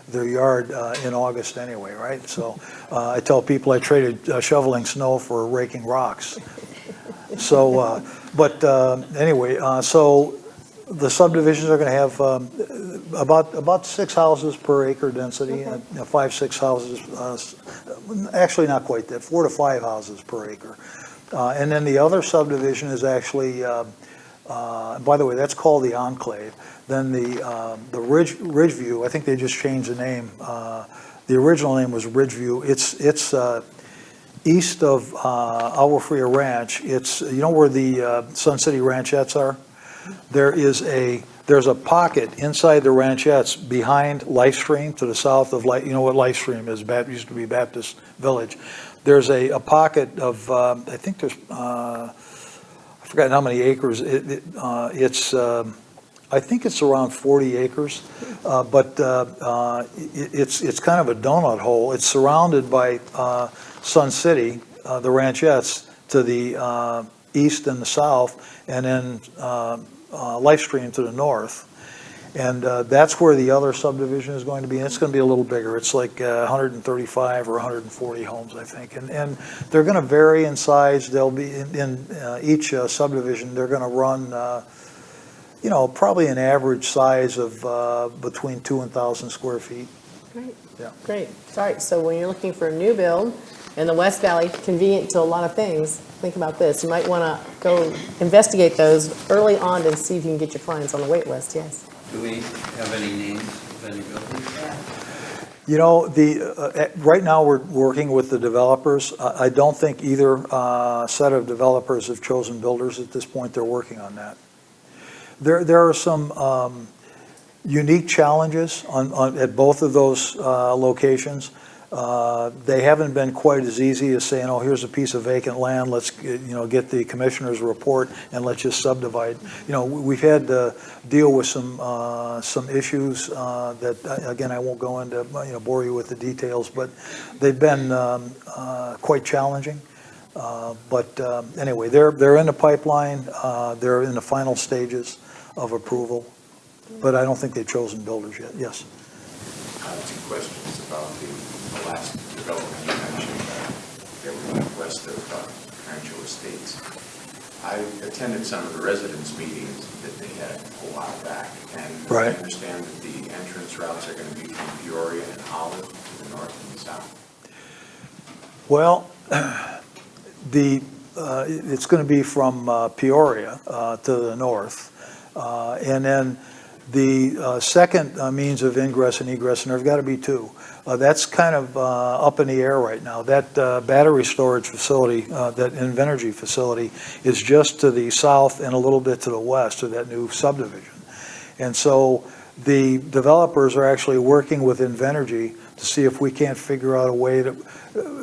their yard in August anyway, right? So I tell people I traded shoveling snow for raking rocks. So, anyway, so the subdivisions are going to have about 6 houses per acre density, 5, 6 houses, actually not quite that, 4 to 5 houses per acre. And then the other subdivision is actually, by the way, that's called the Enclave. Then the Ridgeview, I think they just changed the name. The original name was Ridgeview. It's east of Agua Fria Ranch. It's, where the Sun City Ranchettes are? There's a pocket inside the ranchettes behind Lifestream to the south of, you know what Lifestream is, used to be Baptist Village. There's a pocket of, I think there's, I've forgotten how many acres. I think it's around 40 acres, but it's kind of a donut hole. It's surrounded by Sun City, the ranchettes, to the east and the south, and then Lifestream to the north. And that's where the other subdivision is going to be. And it's going to be a little bigger. It's like 135 or 140 homes, I think. And they're going to vary in size. They'll be in each subdivision. They're going to run, probably an average size of between 2,000 and 1,000 square feet. Great. Yeah. Great. All right. So when you're looking for a new build in the West Valley, convenient to a lot of things, think about this. You might want to go investigate those early on and see if you can get your clients on the wait list. Yes. Do we have any names of any buildings? You know, right now we're working with the developers. I don't think either set of developers have chosen builders at this point. They're working on that. There are some unique challenges at both of those locations. They haven't been quite as easy as saying, oh, here's a piece of vacant land, let's get the commissioner's report and let's just subdivide. We've had to deal with some issues that, again, I won't go into, bore you with the details, but they've been quite challenging. But anyway, they're in the pipeline, they're in the final stages of approval, but I don't think they've chosen builders yet. Yes? Two questions about the last development you mentioned that were west of Rancho Estates. I attended some of the residents' meetings that they had a while back, and right. I understand that the entrance routes are going to be from Peoria and Olive to the north and south. Well, it's going to be from Peoria to the north, and then the second means of ingress and egress, and there's got to be two. That's kind of up in the air right now. That battery storage facility, that Invenergy facility, is just to the south and a little bit to the west of that new subdivision. And so the developers are actually working with Invenergy to see if we can't figure out a way to,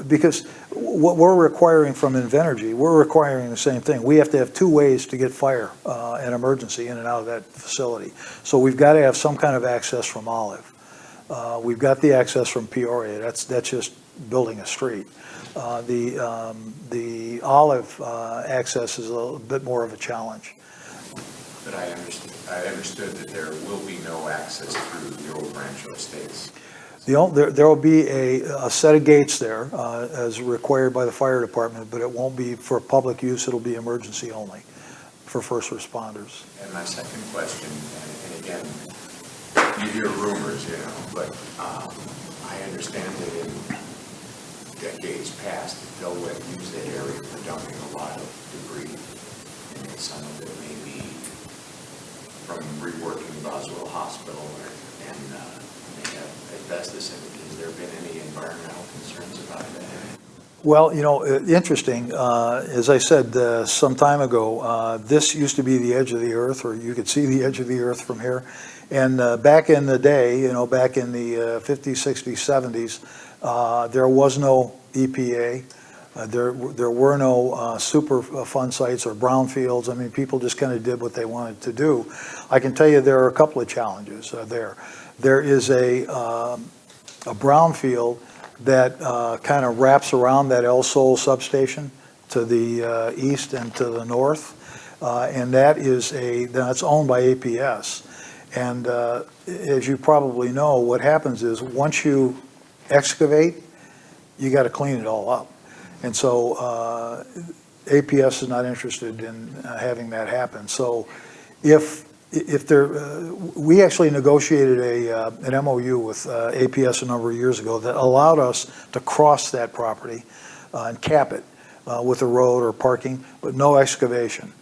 because what we're requiring from Invenergy, we're requiring the same thing. We have to have two ways to get fire and emergency in and out of that facility. So we've got to have some kind of access from Olive. We've got the access from Peoria. That's just building a street. The Olive access is a little bit more of a challenge. But I understood that there will be no access through the old Rancho Estates. There will be a set of gates there as required by the fire department, but it won't be for public use. It'll be emergency only for first responders. And my second question, and again, you hear rumors, but I understand that in decades past, Del Webb used that area for dumping a lot of debris. And some of it may be from reworking Boswell Hospital and may have asbestos in it. Has there been any environmental concerns about that? Well, interesting. As I said some time ago, this used to be the edge of the earth, or you could see the edge of the earth from here. And back in the day, back in the 50s, 60s, 70s, there was no EPA. There were no Superfund sites or brownfields. I mean, people just kind of did what they wanted to do. I can tell you there are a couple of challenges there. There is a brownfield that kind of wraps around that El Sol substation to the east and to the north, and that's owned by APS. And as you probably know, what happens is once you excavate, you got to clean it all up. And so APS is not interested in having that happen. So we actually negotiated an MOU with APS a number of years ago that allowed us to cross that property and cap it with a road or parking, but no excavation.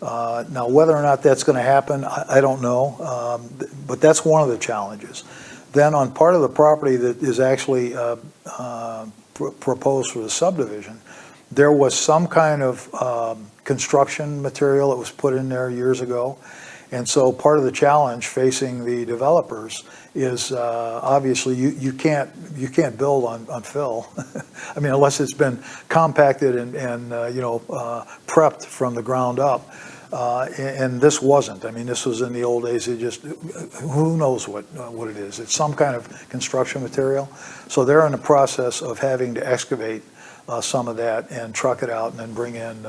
Now, whether or not that's going to happen, I don't know, but that's one of the challenges. Then on part of the property that is actually proposed for the subdivision, there was some kind of construction material that was put in there years ago. And so part of the challenge facing the developers is obviously you can't build on fill. I mean, unless it's been compacted and prepped from the ground up. And this wasn't. I mean, this was in the old days. It just, who knows what it is. It's some kind of construction material. So they're in the process of having to excavate some of that and truck it out and then bring in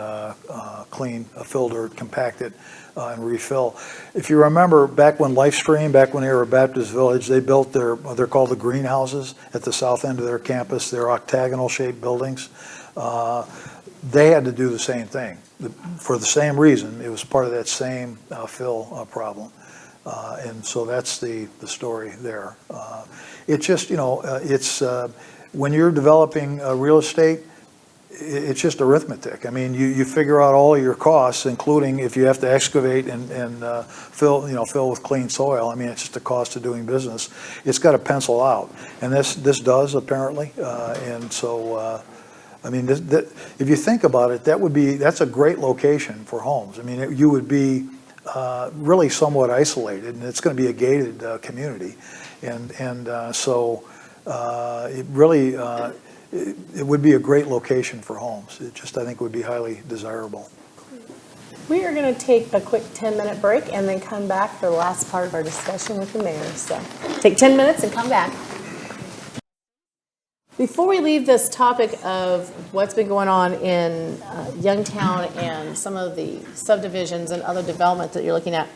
clean fill dirt, compact it, and refill. If you remember back when LifeStream, back when they were a Baptist Village, they built they're called the greenhouses at the south end of their campus. They're octagonal shaped buildings. They had to do the same thing for the same reason. It was part of that same fill problem. And so that's the story there. It's just, it's when you're developing real estate, it's just arithmetic. I mean, you figure out all of your costs, including if you have to excavate and fill with clean soil. I mean, it's just a cost of doing business. It's got to pencil out, and this does apparently. And so, I mean, if you think about it, that's a great location for homes. I mean, you would be really somewhat isolated, and it's going to be a gated community, and so it really. It would be a great location for homes. It just, I think, would be highly desirable. We are going to take a quick 10-minute break and then come back for the last part of our discussion with the mayor. So take 10 minutes and come back. Before we leave this topic of what's been going on in Youngtown and some of the subdivisions and other development that you're looking at,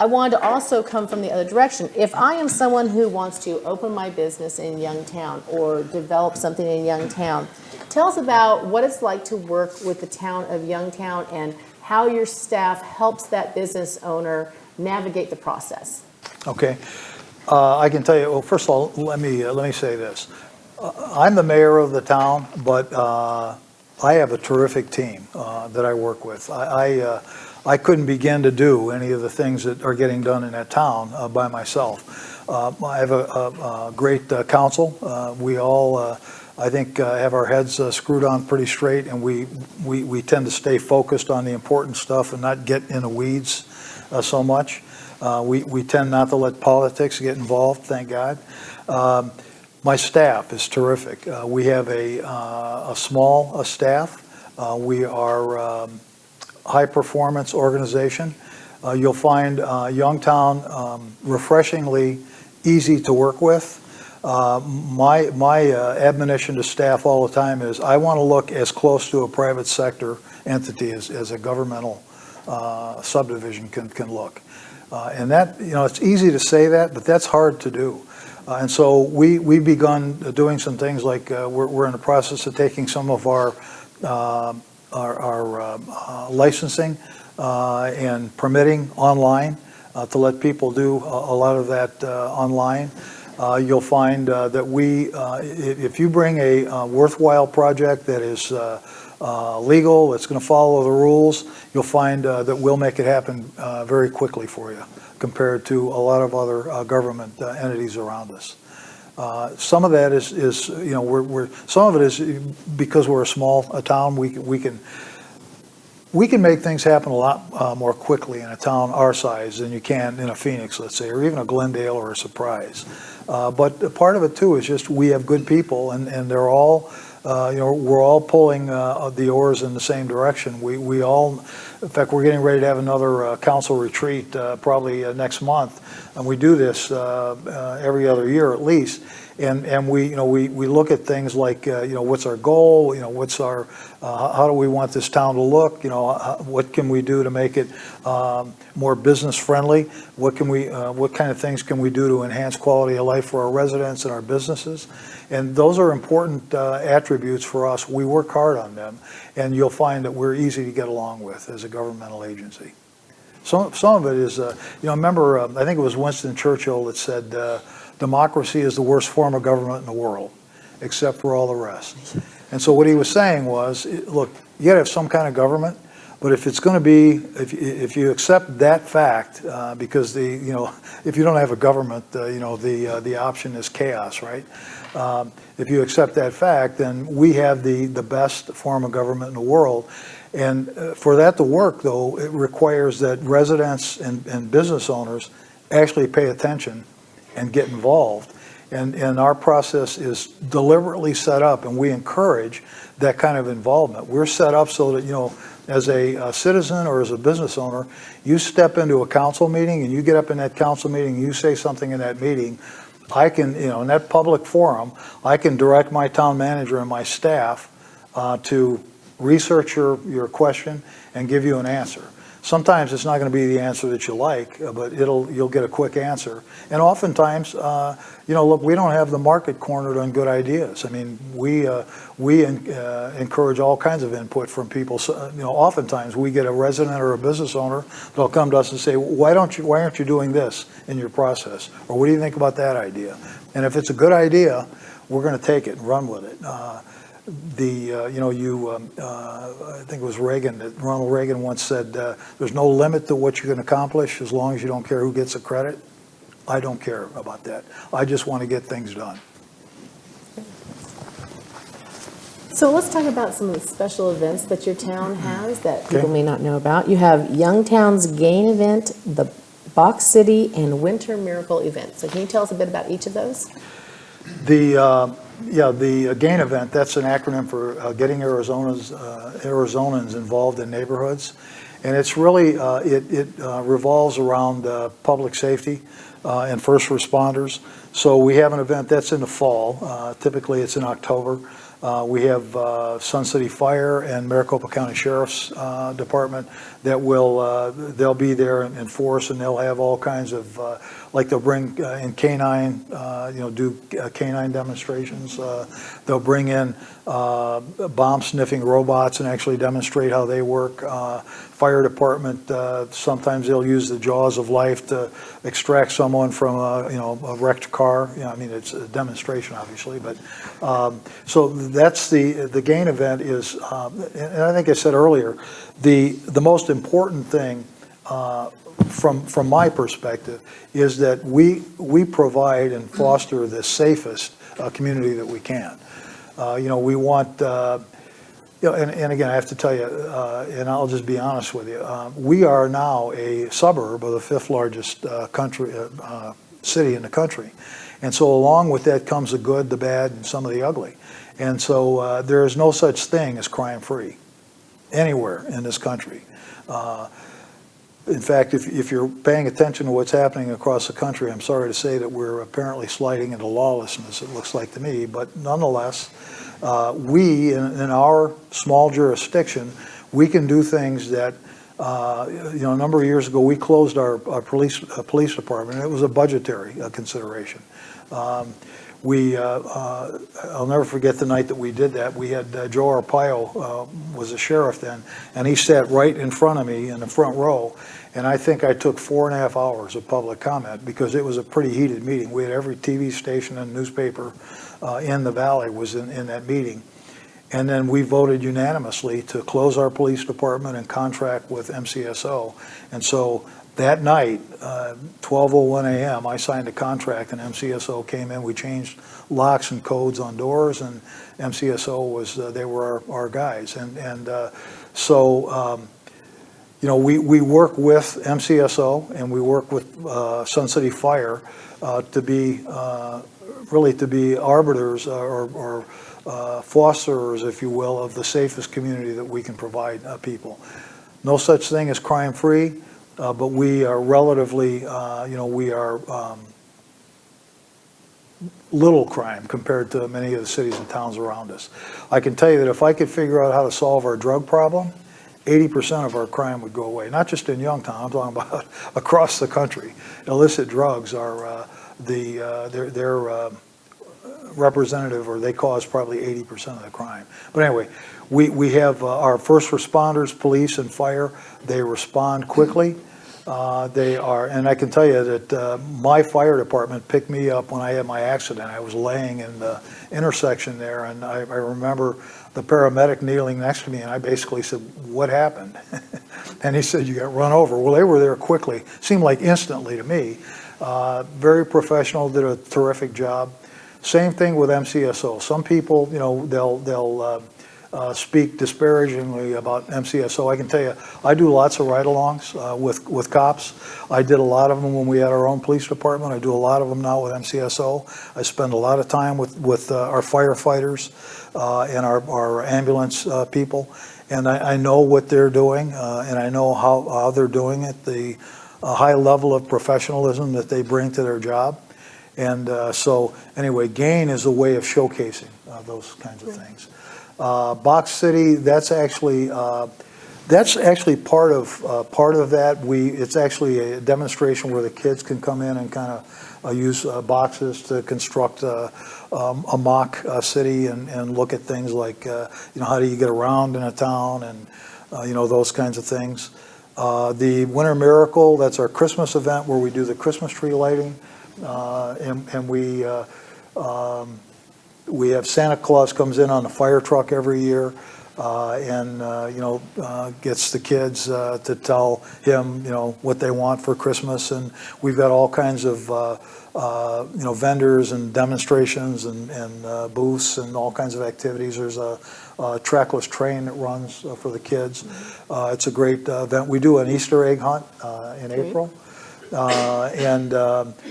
I wanted to also come from the other direction. If I am someone who wants to open my business in Youngtown or develop something in Youngtown, tell us about what it's like to work with the town of Youngtown and how your staff helps that business owner navigate the process. Okay, I can tell you. Well, first of all, let me say this: I'm the mayor of the town, but I have a terrific team that I work with. I couldn't begin to do any of the things that are getting done in that town by myself. I have a great council. We all, I think, have our heads screwed on pretty straight, and we tend to stay focused on the important stuff and not get in the weeds so much. We tend not to let politics get involved, thank God. My staff is terrific. We have a small staff. We are high performance organization. You'll find Youngtown refreshingly easy to work with. My admonition to staff all the time is I want to look as close to a private sector entity as a governmental subdivision can look. And that, it's easy to say that, but that's hard to do. And so we've begun doing some things like we're in the process of taking some of our licensing and permitting online to let people do a lot of that online. You'll find that if you bring a worthwhile project that is legal, that's going to follow the rules, you'll find that we'll make it happen very quickly for you compared to a lot of other government entities around us. Some of that is some of it is because we're a small town. We can make things happen a lot more quickly in a town our size than you can in a Phoenix, let's say, or even a Glendale or a Surprise. But part of it too is just we have good people, and they're all we're all pulling the oars in the same direction. We all, in fact, we're getting ready to have another council retreat probably next month, and we do this every other year at least. And we look at things like what's our goal, what's our how do we want this town to look, what can we do to make it more business friendly, what kind of things can we do to enhance quality of life for our residents and our businesses. And those are important attributes for us. We work hard on them, and you'll find that we're easy to get along with as a governmental agency. Some of it is, remember, I think it was Winston Churchill that said, democracy is the worst form of government in the world, except for all the rest. And so what he was saying was, look, you got to have some kind of government, but if it's going to be, if you accept that fact, because if you don't have a government, the option is chaos, right? If you accept that fact, then we have the best form of government in the world. And for that to work, though, it requires that residents and business owners actually pay attention and get involved. And our process is deliberately set up, and we encourage that kind of involvement. We're set up so that, as a citizen or as a business owner, you step into a council meeting and you get up in that council meeting and you say something in that meeting, I can, in that public forum, I can direct my town manager and my staff to research your question and give you an answer. Sometimes it's not going to be the answer that you like, but you'll get a quick answer. And oftentimes, look, we don't have the market cornered on good ideas. I mean, we encourage all kinds of input from people. So, oftentimes we get a resident or a business owner that'll come to us and say, why aren't you doing this in your process? Or what do you think about that idea? And if it's a good idea, we're going to take it and run with it. I think it was Ronald Reagan once said, there's no limit to what you can accomplish as long as you don't care who gets the credit. I don't care about that. I just want to get things done. So let's talk about some of the special events that your town has that people Okay. may not know about. You have Youngtown's Gain event, the Box City, and Winter Miracle event. So can you tell us a bit about each of those? The GAIN event, that's an acronym for Getting Arizonans Involved in Neighborhoods. And it's really, it revolves around public safety and first responders. So we have an event that's in the fall. Typically it's in October. We have Sun City Fire and Maricopa County Sheriff's Department that will, they'll be there in force, and they'll have all kinds of, like they'll bring in canine, do canine demonstrations. They'll bring in bomb sniffing robots and actually demonstrate how they work. Fire department, sometimes they'll use the jaws of life to extract someone from a wrecked car. I mean, it's a demonstration, obviously, but so that's the GAIN event is, and I think I said earlier, the most important thing from my perspective is that we provide and foster the safest community that we can. We want. And again, I have to tell you, and I'll just be honest with you, we are now a suburb of the 5th largest city in the country. And so along with that comes the good, the bad, and some of the ugly. And so there is no such thing as crime-free anywhere in this country. In fact, if you're paying attention to what's happening across the country, I'm sorry to say that we're apparently sliding into lawlessness, it looks like to me, but nonetheless, we, in our small jurisdiction, we can do things that, a number of years ago, we closed our police department. It was a budgetary consideration. I'll never forget the night that we did that. We had Joe Arpaio was a sheriff then, and he sat right in front of me in the front row, and I think I took 4.5 hours of public comment because it was a pretty heated meeting. We had every TV station and newspaper in the valley was in that meeting. And then we voted unanimously to close our police department and contract with MCSO. And so that night, 12:01 a.m., I signed a contract and MCSO came in. We changed locks and codes on doors, and MCSO was, they were our guys. We work with MCSO and we work with Sun City Fire to be arbiters or fosterers, if you will, of the safest community that we can provide people. No such thing as crime-free, but we are relatively, we are little crime compared to many of the cities and towns around us. I can tell you that if I could figure out how to solve our drug problem, 80% of our crime would go away. Not just in Youngtown, I'm talking about across the country. Illicit drugs are they're representative, or they cause probably 80% of the crime. But anyway, we have our first responders, police and fire. They respond quickly. They are, and I can tell you that my fire department picked me up when I had my accident. I was laying in the intersection there, and I remember the paramedic kneeling next to me, and I basically said, "What happened?" And he said, "You got run over." Well, they were there quickly. Seemed like instantly to me. Very professional, did a terrific job. Same thing with MCSO. Some people, they'll speak disparagingly about MCSO. I can tell you, I do lots of ride-alongs with cops. I did a lot of them when we had our own police department. I do a lot of them now with MCSO. I spend a lot of time with our firefighters and our ambulance people, and I know what they're doing, and I know how they're doing it, the high level of professionalism that they bring to their job. And so anyway, GAIN is a way of showcasing those kinds of things. Box City, that's actually part of that. It's actually a demonstration where the kids can come in and kind of use boxes to construct a mock city and look at things like how do you get around in a town, and those kinds of things. The Winter Miracle, that's our Christmas event where we do the Christmas tree lighting, and we, we have our first responders, police and fire. They respond quickly. We work with MCSO and we work with Sun City Fire to be We have Santa Claus comes in on a fire truck every year, and gets the kids to tell him what they want for Christmas, and we've got all kinds of vendors and demonstrations and booths and all kinds of activities. There's a trackless train that runs for the kids. It's a great event. We do an Easter egg hunt in April. And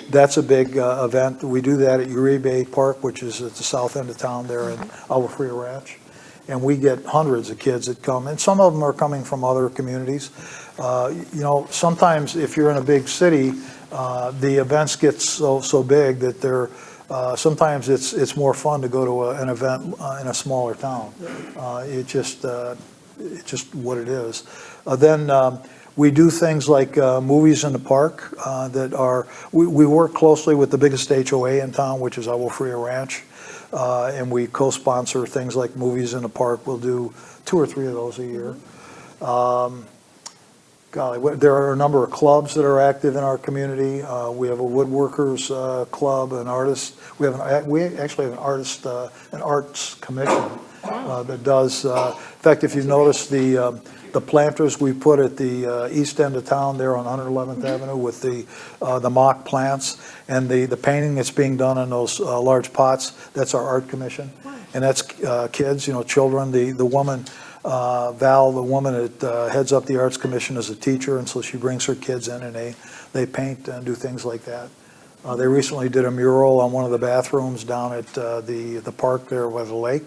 that's a big event. We do that at Uribe Park, which is at the south end of town there in Agua Fria Ranch. And we get hundreds of kids that come, and some of them are coming from other communities. Sometimes if you're in a big city, the events get so big that they're sometimes it's more fun to go to an event in a smaller town. It's just what it is. Then we do things like movies in the park that are, we work closely with the biggest HOA in town, which is Agua Fria Ranch, and we co-sponsor things like movies in the park. We'll do 2 or 3 of those a year. There are a number of clubs that are active in our community. We have a woodworkers club, an artist. We actually have an arts commission that does. In fact, if you notice the planters we put at the east end of town there on 111th Avenue with the mock plants and the painting that's being done in those large pots, that's our art commission. And that's kids, children. The woman, Val, the woman that heads up the arts commission, is a teacher, and so she brings her kids in and they paint and do things like that. They recently did a mural on one of the bathrooms down at the park there by the lake.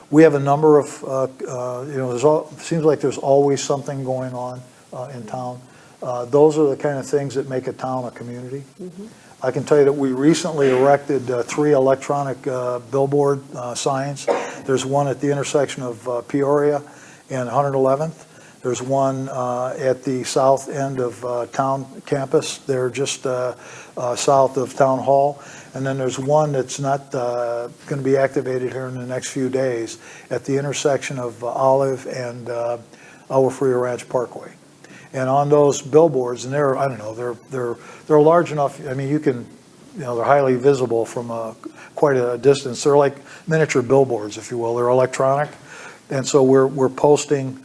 We have a number of, seems like there's always something going on in town. Those are the kind of things that make a town a community. I can tell you that we recently erected 3 electronic billboard signs. There's one at the intersection of Peoria and 111th. There's one at the south end of town campus. They're just south of Town Hall. And then there's one that's not going to be activated here in the next few days at the intersection of Olive and Agua Fria Ranch Parkway. And on those billboards, and they're large enough. I mean, you can, they're highly visible from quite a distance. They're like miniature billboards, if you will. They're electronic. And so we're posting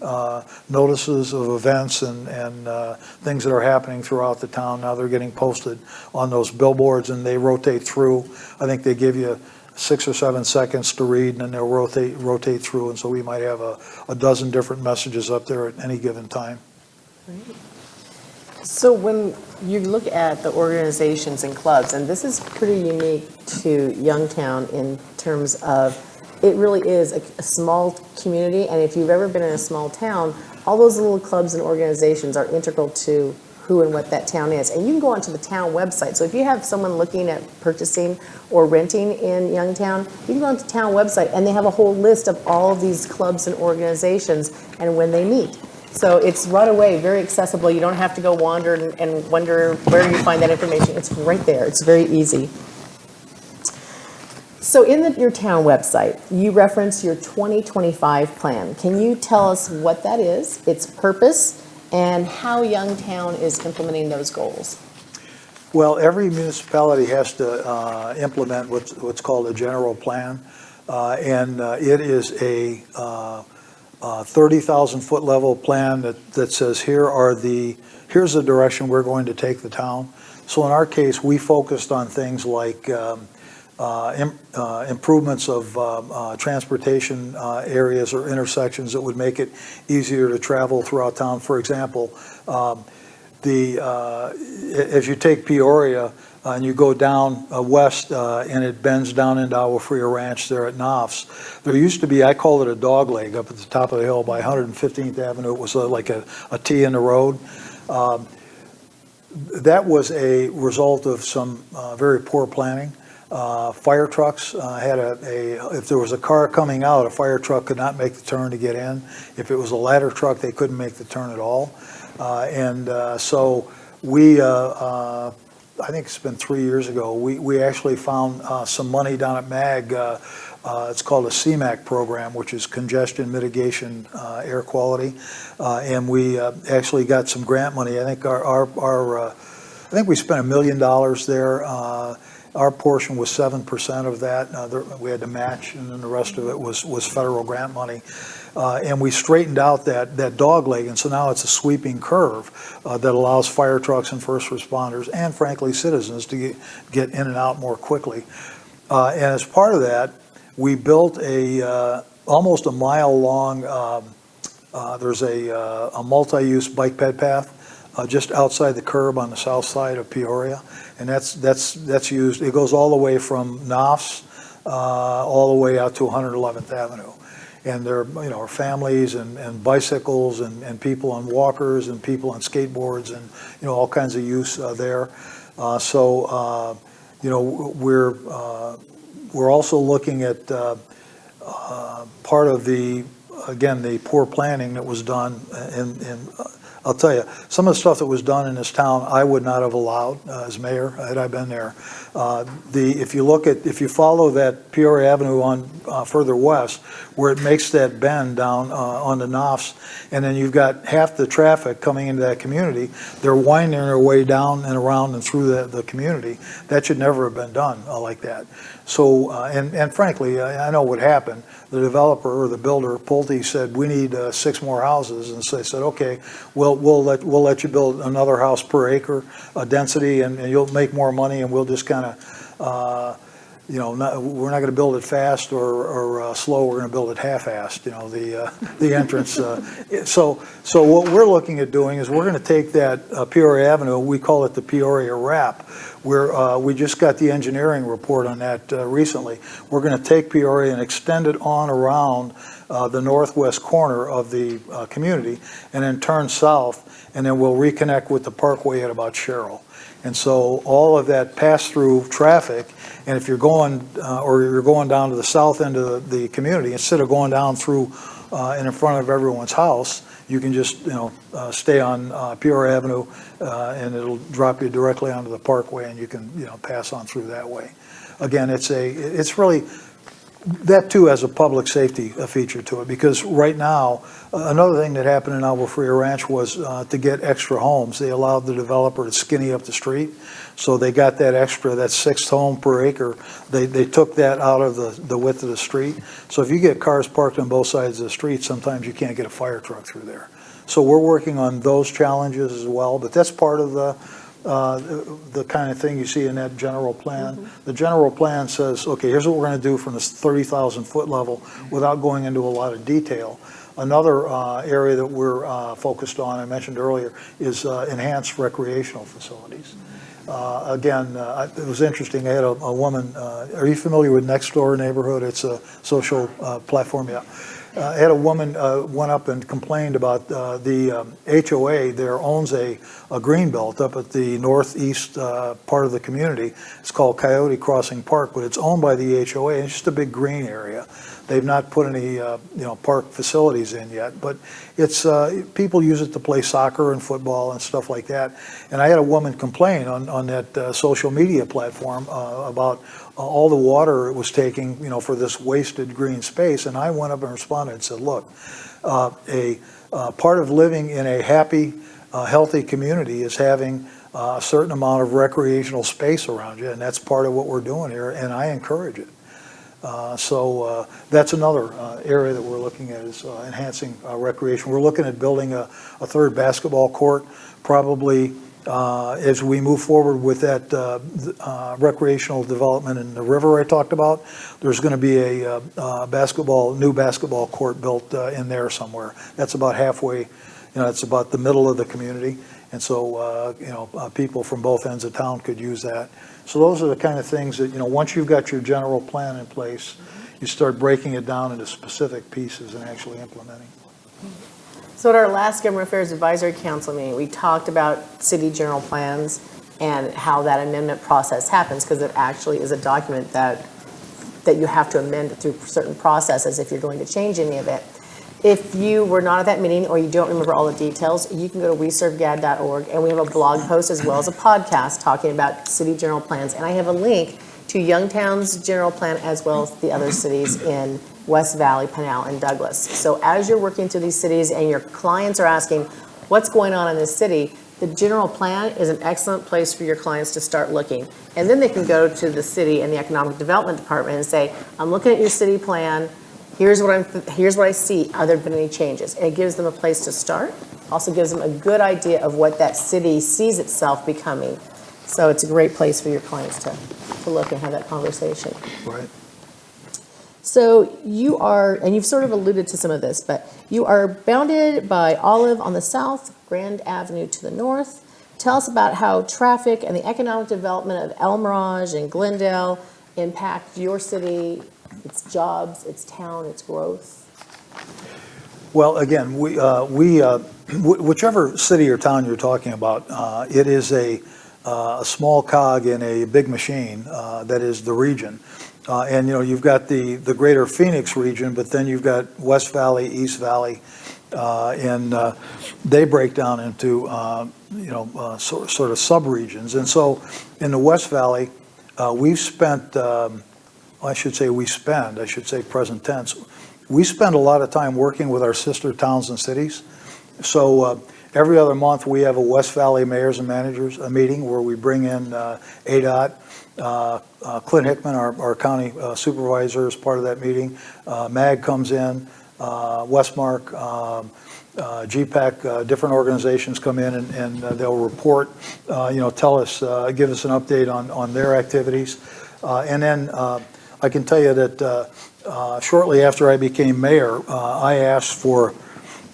notices of events and things that are happening throughout the town. Now they're getting posted on those billboards, and they rotate through. I think they give you 6 or 7 seconds to read, and then they'll rotate through. And so we might have a dozen different messages up there at any given time. Great. So when you look at the organizations and clubs, and this is pretty unique to Youngtown in terms of it really is a small community, and if you've ever been in a small town, all those little clubs and organizations are integral to who and what that town is. And you can go onto the town website. So if you have someone looking at purchasing or renting in Youngtown, you can go onto the town website, and they have a whole list of all of these clubs and organizations and when they meet. So it's right away very accessible. You don't have to go wander and wonder where you find that information. It's right there. It's very easy. So in your town website, you reference your 2025 plan. Can you tell us what that is, its purpose, and how Youngtown is implementing those goals? Well, every municipality has to implement what's called a general plan, and it is a 30,000-foot level plan that says here's the direction we're going to take the town. So in our case, we focused on things like improvements of transportation areas or intersections that would make it easier to travel throughout town. For example, as you take Peoria and you go down west and it bends down into Agua Fria Ranch there at Knopf's, there used to be, I call it a dog leg up at the top of the hill by 115th Avenue. It was like a T in the road. That was a result of some very poor planning. Fire trucks if there was a car coming out, a fire truck could not make the turn to get in. If it was a ladder truck, they couldn't make the turn at all. So we, I think it's been 3 years ago, we actually found some money down at MAG. It's called a CMAQ program, which is Congestion Mitigation Air Quality. And we actually got some grant money. I think I think we spent $1 million there. Our portion was 7% of that. We had to match, and then the rest of it was federal grant money. And we straightened out that dog leg, and so now it's a sweeping curve that allows fire trucks and first responders and, frankly, citizens to get in and out more quickly. And as part of that, we built almost a mile-long, there's a multi-use bike ped path just outside the curb on the south side of Peoria, and that's used. It goes all the way from Knopf's all the way out to 111th Avenue, and there are families and bicycles and people on walkers and people on skateboards and all kinds of use there. So we're also looking at part of the poor planning that was done in I'll tell you, some of the stuff that was done in this town, I would not have allowed as mayor had I been there. If you follow that Peoria Avenue on further west, where it makes that bend down onto Knopf's, and then you've got half the traffic coming into that community, they're winding their way down and around and through the community. That should never have been done like that. So, and frankly, I know what happened. The developer or the builder, Pulte, said, we need 6 more houses. And so they said, okay, we'll let you build another house per acre density, and you'll make more money, and we'll just kind of, we're not going to build it fast or slow. We're going to build it half-assed, the entrance. So what we're looking at doing is we're going to take that Peoria Avenue, we call it the Peoria Wrap, where we just got the engineering report on that recently. We're going to take Peoria and extend it on around the northwest corner of the community, and then turn south, and then we'll reconnect with the Parkway at about Sherrill. And so all of that pass-through traffic, and if you're going down to the south end of the community, instead of going down through and in front of everyone's house, you can just stay on Peoria Avenue, and it'll drop you directly onto the Parkway, and you can pass on through that way. Again, it's really, that too has a public safety feature to it, because right now, another thing that happened in Alba Fria Ranch was to get extra homes, they allowed the developer to skinny up the street. So they got that extra, that 6th home per acre, they took that out of the width of the street. So if you get cars parked on both sides of the street, sometimes you can't get a fire truck through there. So we're working on those challenges as well, but that's part of the kind of thing you see in that general plan. Mm-hmm. The general plan says, okay, here's what we're going to do from this 30,000 foot level without going into a lot of detail. Another area that we're focused on, I mentioned earlier, is enhanced recreational facilities. Again, it was interesting. I had a woman, are you familiar with Next Door Neighborhood? It's a social platform, yeah. I had a woman went up and complained about the HOA there owns a green belt up at the northeast part of the community. It's called Coyote Crossing Park, but it's owned by the HOA, and it's just a big green area. They've not put any park facilities in yet, but it's people use it to play soccer and football and stuff like that. And I had a woman complain on that social media platform about all the water it was taking, for this wasted green space. And I went up and responded and said, look, a part of living in a happy, healthy community is having a certain amount of recreational space around you, and that's part of what we're doing here, and I encourage it. So that's another area that we're looking at, is enhancing recreation. We're looking at building a 3rd basketball court, probably as we move forward with that recreational development in the river I talked about. There's going to be a new basketball court built in there somewhere. That's about halfway, it's about the middle of the community. And so, people from both ends of town could use that. So those are the kind of things that, once you've got your general plan in place, you start breaking it down into specific pieces and actually implementing. So at our last Government Affairs Advisory Council meeting, we talked about city general plans and how that amendment process happens, because it actually is a document that you have to amend through certain processes if you're going to change any of it. If you were not at that meeting or you don't remember all the details, you can go to weservegad.org, and we have a blog post as well as a podcast talking about city general plans. And I have a link to Youngtown's general plan as well as the other cities in West Valley, Pinal, and Douglas. So as you're working through these cities and your clients are asking, what's going on in this city, the general plan is an excellent place for your clients to start looking. And then they can go to the city and the economic development department and say, I'm looking at your city plan, here's what I see, have there been any changes? And it gives them a place to start, also gives them a good idea of what that city sees itself becoming. So it's a great place for your clients to look and have that conversation. Right. So you are, and you've sort of alluded to some of this, but you are bounded by Olive on the south, Grand Avenue to the north. Tell us about how traffic and the economic development of El Mirage and Glendale impact your city, its jobs, its town, its growth. Well, again, whichever city or town you're talking about, it is a small cog in a big machine that is the region. And you've got the greater Phoenix region, but then you've got West Valley, East Valley, and they break down into sort of sub-regions. And so in the West Valley, we've spent, I should say present tense, we spend a lot of time working with our sister towns and cities. So every other month we have a West Valley mayors and managers meeting where we bring in ADOT. Clint Hickman, our county supervisor, is part of that meeting. MAG comes in, Westmark, GPAC, different organizations come in and they'll report, tell us, give us an update on their activities. And then I can tell you that shortly after I became mayor, I asked for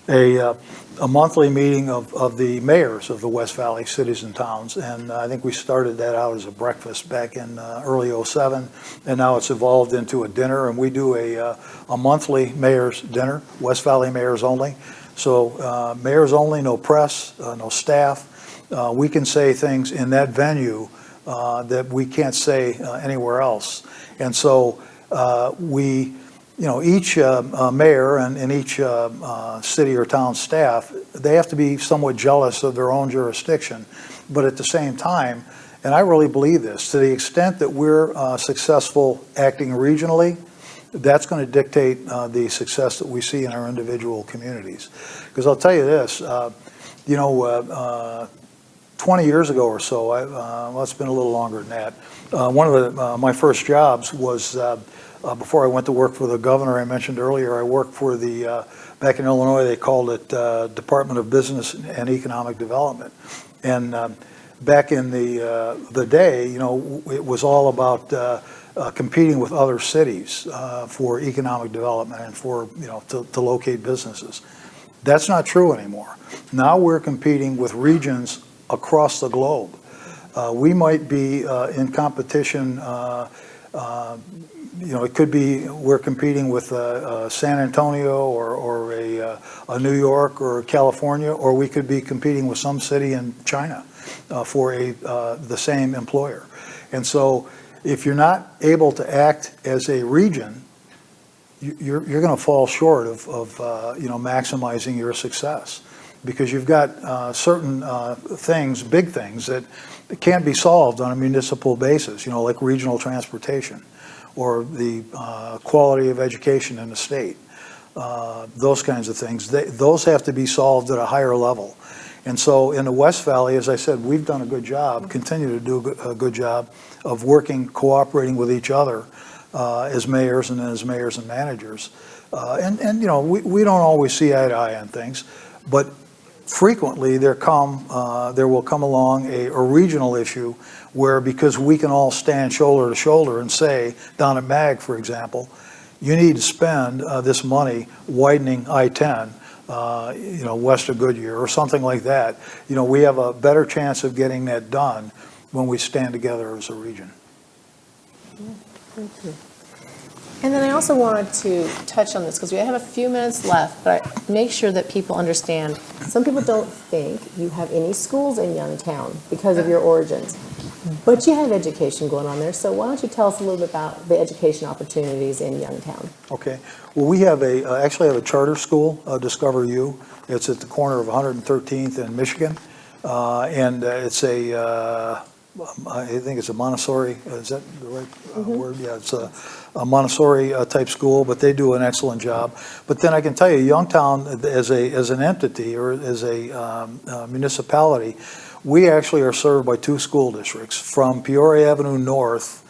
a monthly meeting of the mayors of the West Valley cities and towns, and I think we started that out as a breakfast back in early '07, and now it's evolved into a dinner, and we do a monthly mayor's dinner, West Valley mayors only. So mayors only, no press, no staff. We can say things in that venue that we can't say anywhere else, and so each mayor and each city or town staff, they have to be somewhat jealous of their own jurisdiction. But at the same time, and I really believe this, to the extent that we're successful acting regionally, that's going to dictate the success that we see in our individual communities. Because I'll tell you this, 20 years ago or so, well, it's been a little longer than that, one of my first jobs was before I went to work for the governor I mentioned earlier. I worked for back in Illinois, they called it Department of Business and Economic Development. And back in the day, it was all about competing with other cities for economic development and for, to locate businesses. That's not true anymore. Now we're competing with regions across the globe. We might be in competition, it could be we're competing with San Antonio or a New York or California, or we could be competing with some city in China for the same employer. And so if you're not able to act as a region, you're going to fall short of maximizing your success, because you've got certain things, big things, that can't be solved on a municipal basis, like regional transportation or the quality of education in the state, those kinds of things. Those have to be solved at a higher level. And so in the West Valley, as I said, we've done a good job, continue to do a good job of working, cooperating with each other as mayors and as mayors and managers. We don't always see eye to eye on things, but frequently there will come along a regional issue where, because we can all stand shoulder to shoulder and say, down at MAG, for example, you need to spend this money widening I-10, west of Goodyear or something like that. We have a better chance of getting that done when we stand together as a region. Thank you. And then I also wanted to touch on this because we have a few minutes left, but make sure that people understand. Some people don't think you have any schools in Youngtown because of your origins, but you have education going on there. So why don't you tell us a little bit about the education opportunities in Youngtown? Okay. Well, we have actually have a charter school, Discover U. It's at the corner of 113th and Michigan, and it's a I think it's a Montessori, is that the right word? Yeah, it's a Montessori type school, but they do an excellent job. But then I can tell you, Youngtown as an entity or as a municipality, we actually are served by 2 school districts. From Peoria Avenue North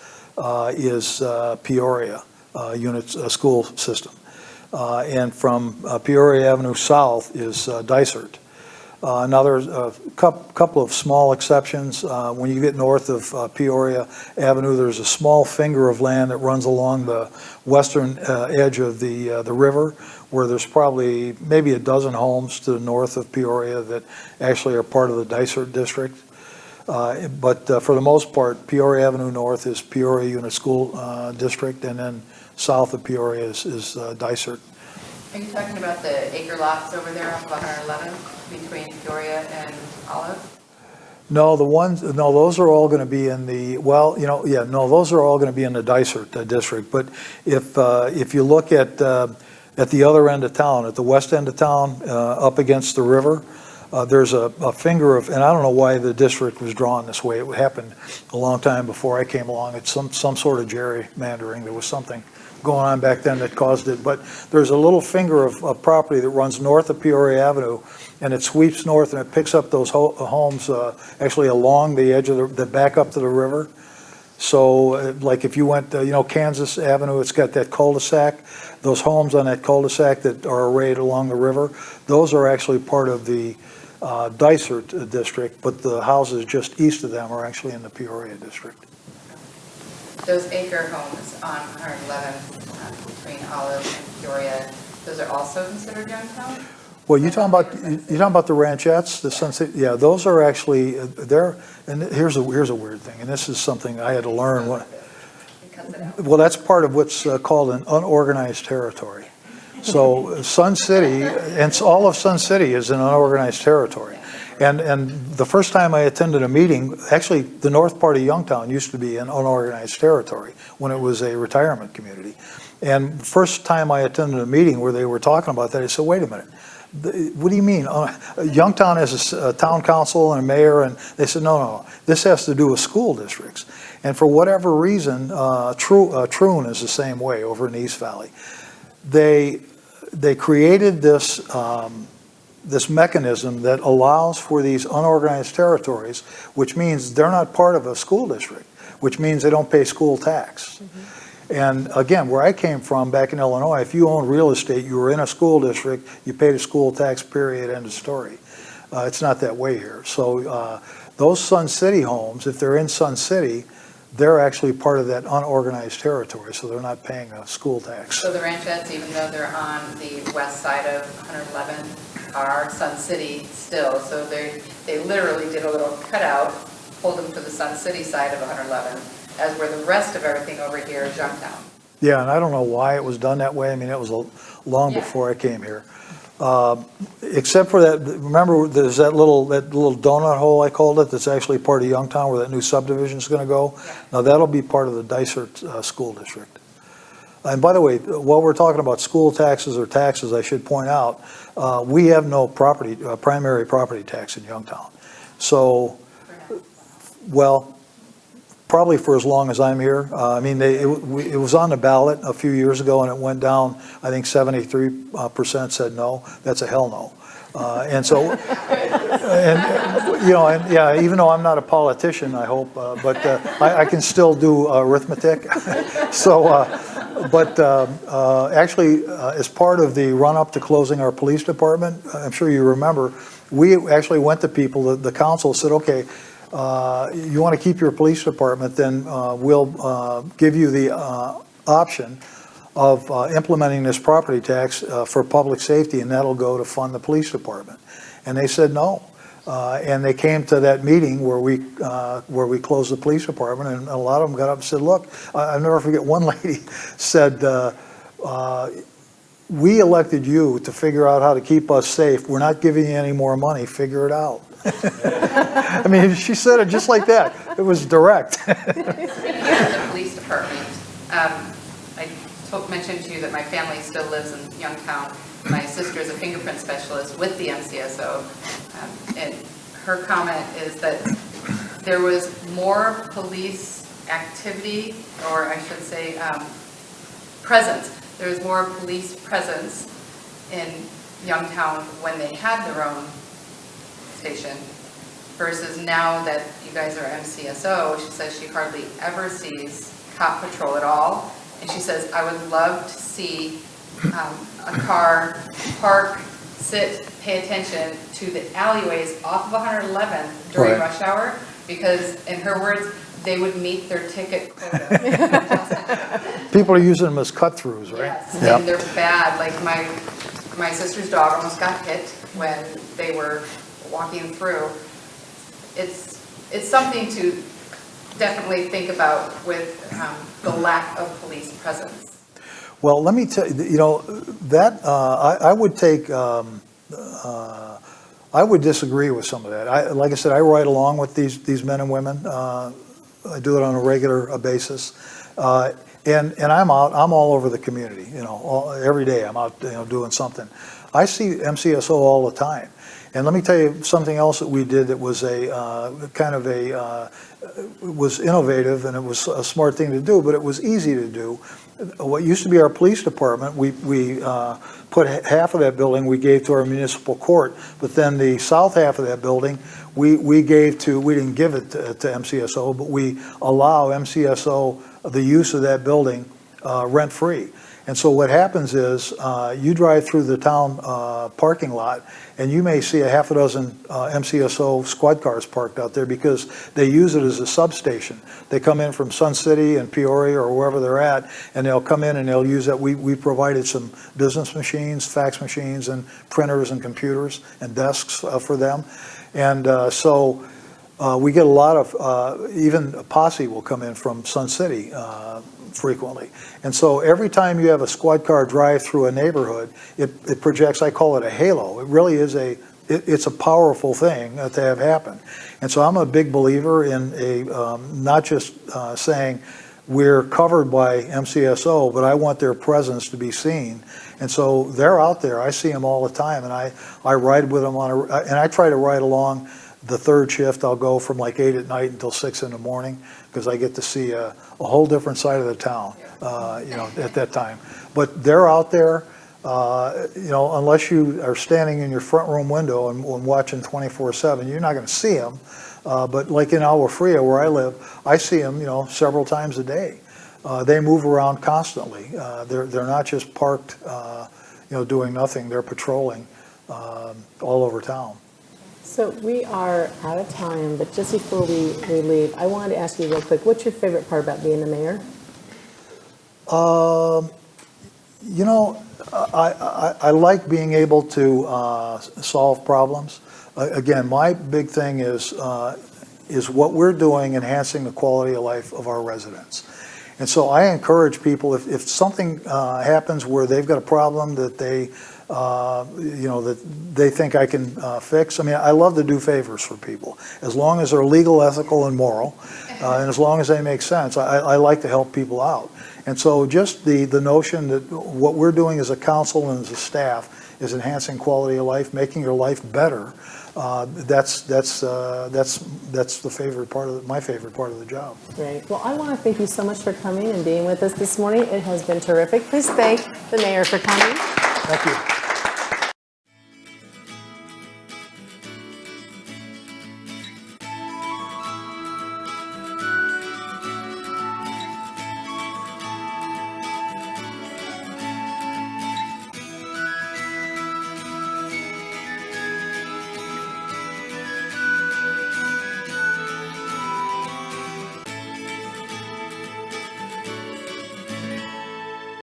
is Peoria unit school system. And from Peoria Avenue South is Dysart. Now there's a couple of small exceptions. When you get north of Peoria Avenue, there's a small finger of land that runs along the western edge of the river, where there's probably maybe a dozen homes to the north of Peoria that actually are part of the Dysart district. But for the most part, Peoria Avenue North is Peoria Unit School District, and then south of Peoria is Dysart. Are you talking about the acre lots over there off of 111 between Peoria and Olive? No, those are all going to be in the, those are all going to be in the Dysart district. But if you look at the other end of town, at the west end of town, up against the river, there's a finger of, and I don't know why the district was drawn this way. It happened a long time before I came along. It's some sort of gerrymandering. There was something going on back then that caused it. But there's a little finger of property that runs north of Peoria Avenue, and it sweeps north and it picks up those homes actually along the edge of the back up to the river. So like if you went, Kansas Avenue, it's got that cul-de-sac. Those homes on that cul-de-sac that are arrayed along the river, those are actually part of the Dysart district, but the houses just east of them are actually in the Peoria district. Those acre homes on 111 between Olive and Peoria, those are also considered Youngtown? Well, you talking about the ranchettes, the Sunset? Yeah, those are actually there. And here's a weird thing, and this is something I had to learn. Well, that's part of what's called an unorganized territory. So Sun City, and all of Sun City is an unorganized territory. And the first time I attended a meeting, actually the north part of Youngtown used to be an unorganized territory when it was a retirement community. And first time I attended a meeting where they were talking about that, I said, wait a minute. What do you mean? Youngtown has a town council and a mayor, and they said, no, this has to do with school districts. And for whatever reason, Troon is the same way over in the East Valley. They created this this mechanism that allows for these unorganized territories, which means they're not part of a school district, which means they don't pay school tax. Mm-hmm. And again, where I came from back in Illinois, if you owned real estate, you were in a school district, you paid a school tax, period, end of story. It's not that way here. So those Sun City homes, if they're in Sun City, they're actually part of that unorganized territory, so they're not paying a school tax. So the ranchettes, even though they're on the west side of 111, are Sun City still. So they literally did a little cutout, pulled them to the Sun City side of 111, as where the rest of everything over here is Youngtown. Yeah, and I don't know why it was done that way. I mean, it was long before I came here. Except for that, remember there's that little donut hole, I called it, that's actually part of Youngtown where that new subdivision is going to go. Yeah. Now that'll be part of the Dysart school district. And by the way, while we're talking about school taxes or taxes, I should point out, we have no primary property tax in Youngtown. So, well, probably for as long as I'm here. I mean, it was on the ballot a few years ago, and it went down. I think 73% said no. That's a hell no. And so, even though I'm not a politician, I hope, but I can still do arithmetic. So, actually, as part of the run-up to closing our police department, I'm sure you remember, we actually went to people. The council said, okay, you want to keep your police department, then we'll give you the option of implementing this property tax for public safety, and that'll go to fund the police department. And they said no. And they came to that meeting where we closed the police department, and a lot of them got up and said, look, I'll never forget one lady said, we elected you to figure out how to keep us safe. We're not giving you any more money. Figure it out. I mean, she said it just like that. It was direct. Speaking of the police department, I mentioned to you that my family still lives in Youngtown. My sister is a fingerprint specialist with the MCSO, and her comment is that there was more police activity, or I should say presence. There was more police presence in Youngtown when they had their own station versus now that you guys are MCSO. She says she hardly ever sees cop patrol at all. And she says, I would love to see a car park, sit, pay attention to the alleyways off of 111th during Right. rush hour, because in her words, they would meet their ticket quota. People are using them as cut-throughs, right? Yes, Yeah. and they're bad. Like my sister's dog almost got hit when they were walking through. It's something to definitely think about with the lack of police presence. Well, let me tell you, you know, that, I would take, I would disagree with some of that. Like I said, I ride along with these men and women. I do it on a regular basis. And I'm all over the community, you know, every day I'm out, you know, doing something. I see MCSO all the time. And let me tell you something else that we did that was a kind of a, was innovative, and it was a smart thing to do, but it was easy to do. What used to be our police department, we put half of that building we gave to our municipal court, but then the south half of that building we gave to, we didn't give it to MCSO, but we allow MCSO the use of that building rent-free. And so what happens is you drive through the town parking lot and you may see a half a dozen MCSO squad cars parked out there because they use it as a substation. They come in from Sun City and Peoria or wherever they're at, and they'll come in and they'll use that. We provided some business machines, fax machines, and printers and computers and desks for them. And so we get a lot of, even Posse will come in from Sun City frequently. And so every time you have a squad car drive through a neighborhood, it projects, I call it a halo. It really is it's a powerful thing to have happen. And so I'm a big believer in not just saying we're covered by MCSO, but I want their presence to be seen. And so they're out there. I see them all the time, and I ride with them and I try to ride along the third shift. I'll go from like 8 at night until 6 in the morning because I get to see a whole different side of the town, you know, at that time. But they're out there, you know, unless you are standing in your front room window and watching 24/7, you're not going to see them. But like in Agua Fria, where I live, I see them, you know, several times a day. They move around constantly. They're not just parked, you know, doing nothing. They're patrolling all over town. So we are out of time, but just before we leave, I wanted to ask you real quick, what's your favorite part about being the mayor? You know, I like being able to solve problems. Again, my big thing is what we're doing enhancing the quality of life of our residents. And so I encourage people, if something happens where they've got a problem that they you know, that they think I can fix. I mean, I love to do favors for people, as long as they're legal, ethical, and moral, and as long as they make sense. I like to help people out. And so just the notion that what we're doing as a council and as a staff is enhancing quality of life, making your life better, that's the favorite part of my favorite part of the job. Great. Well, I want to thank you so much for coming and being with us this morning. It has been terrific. Please thank the mayor for coming. Thank you.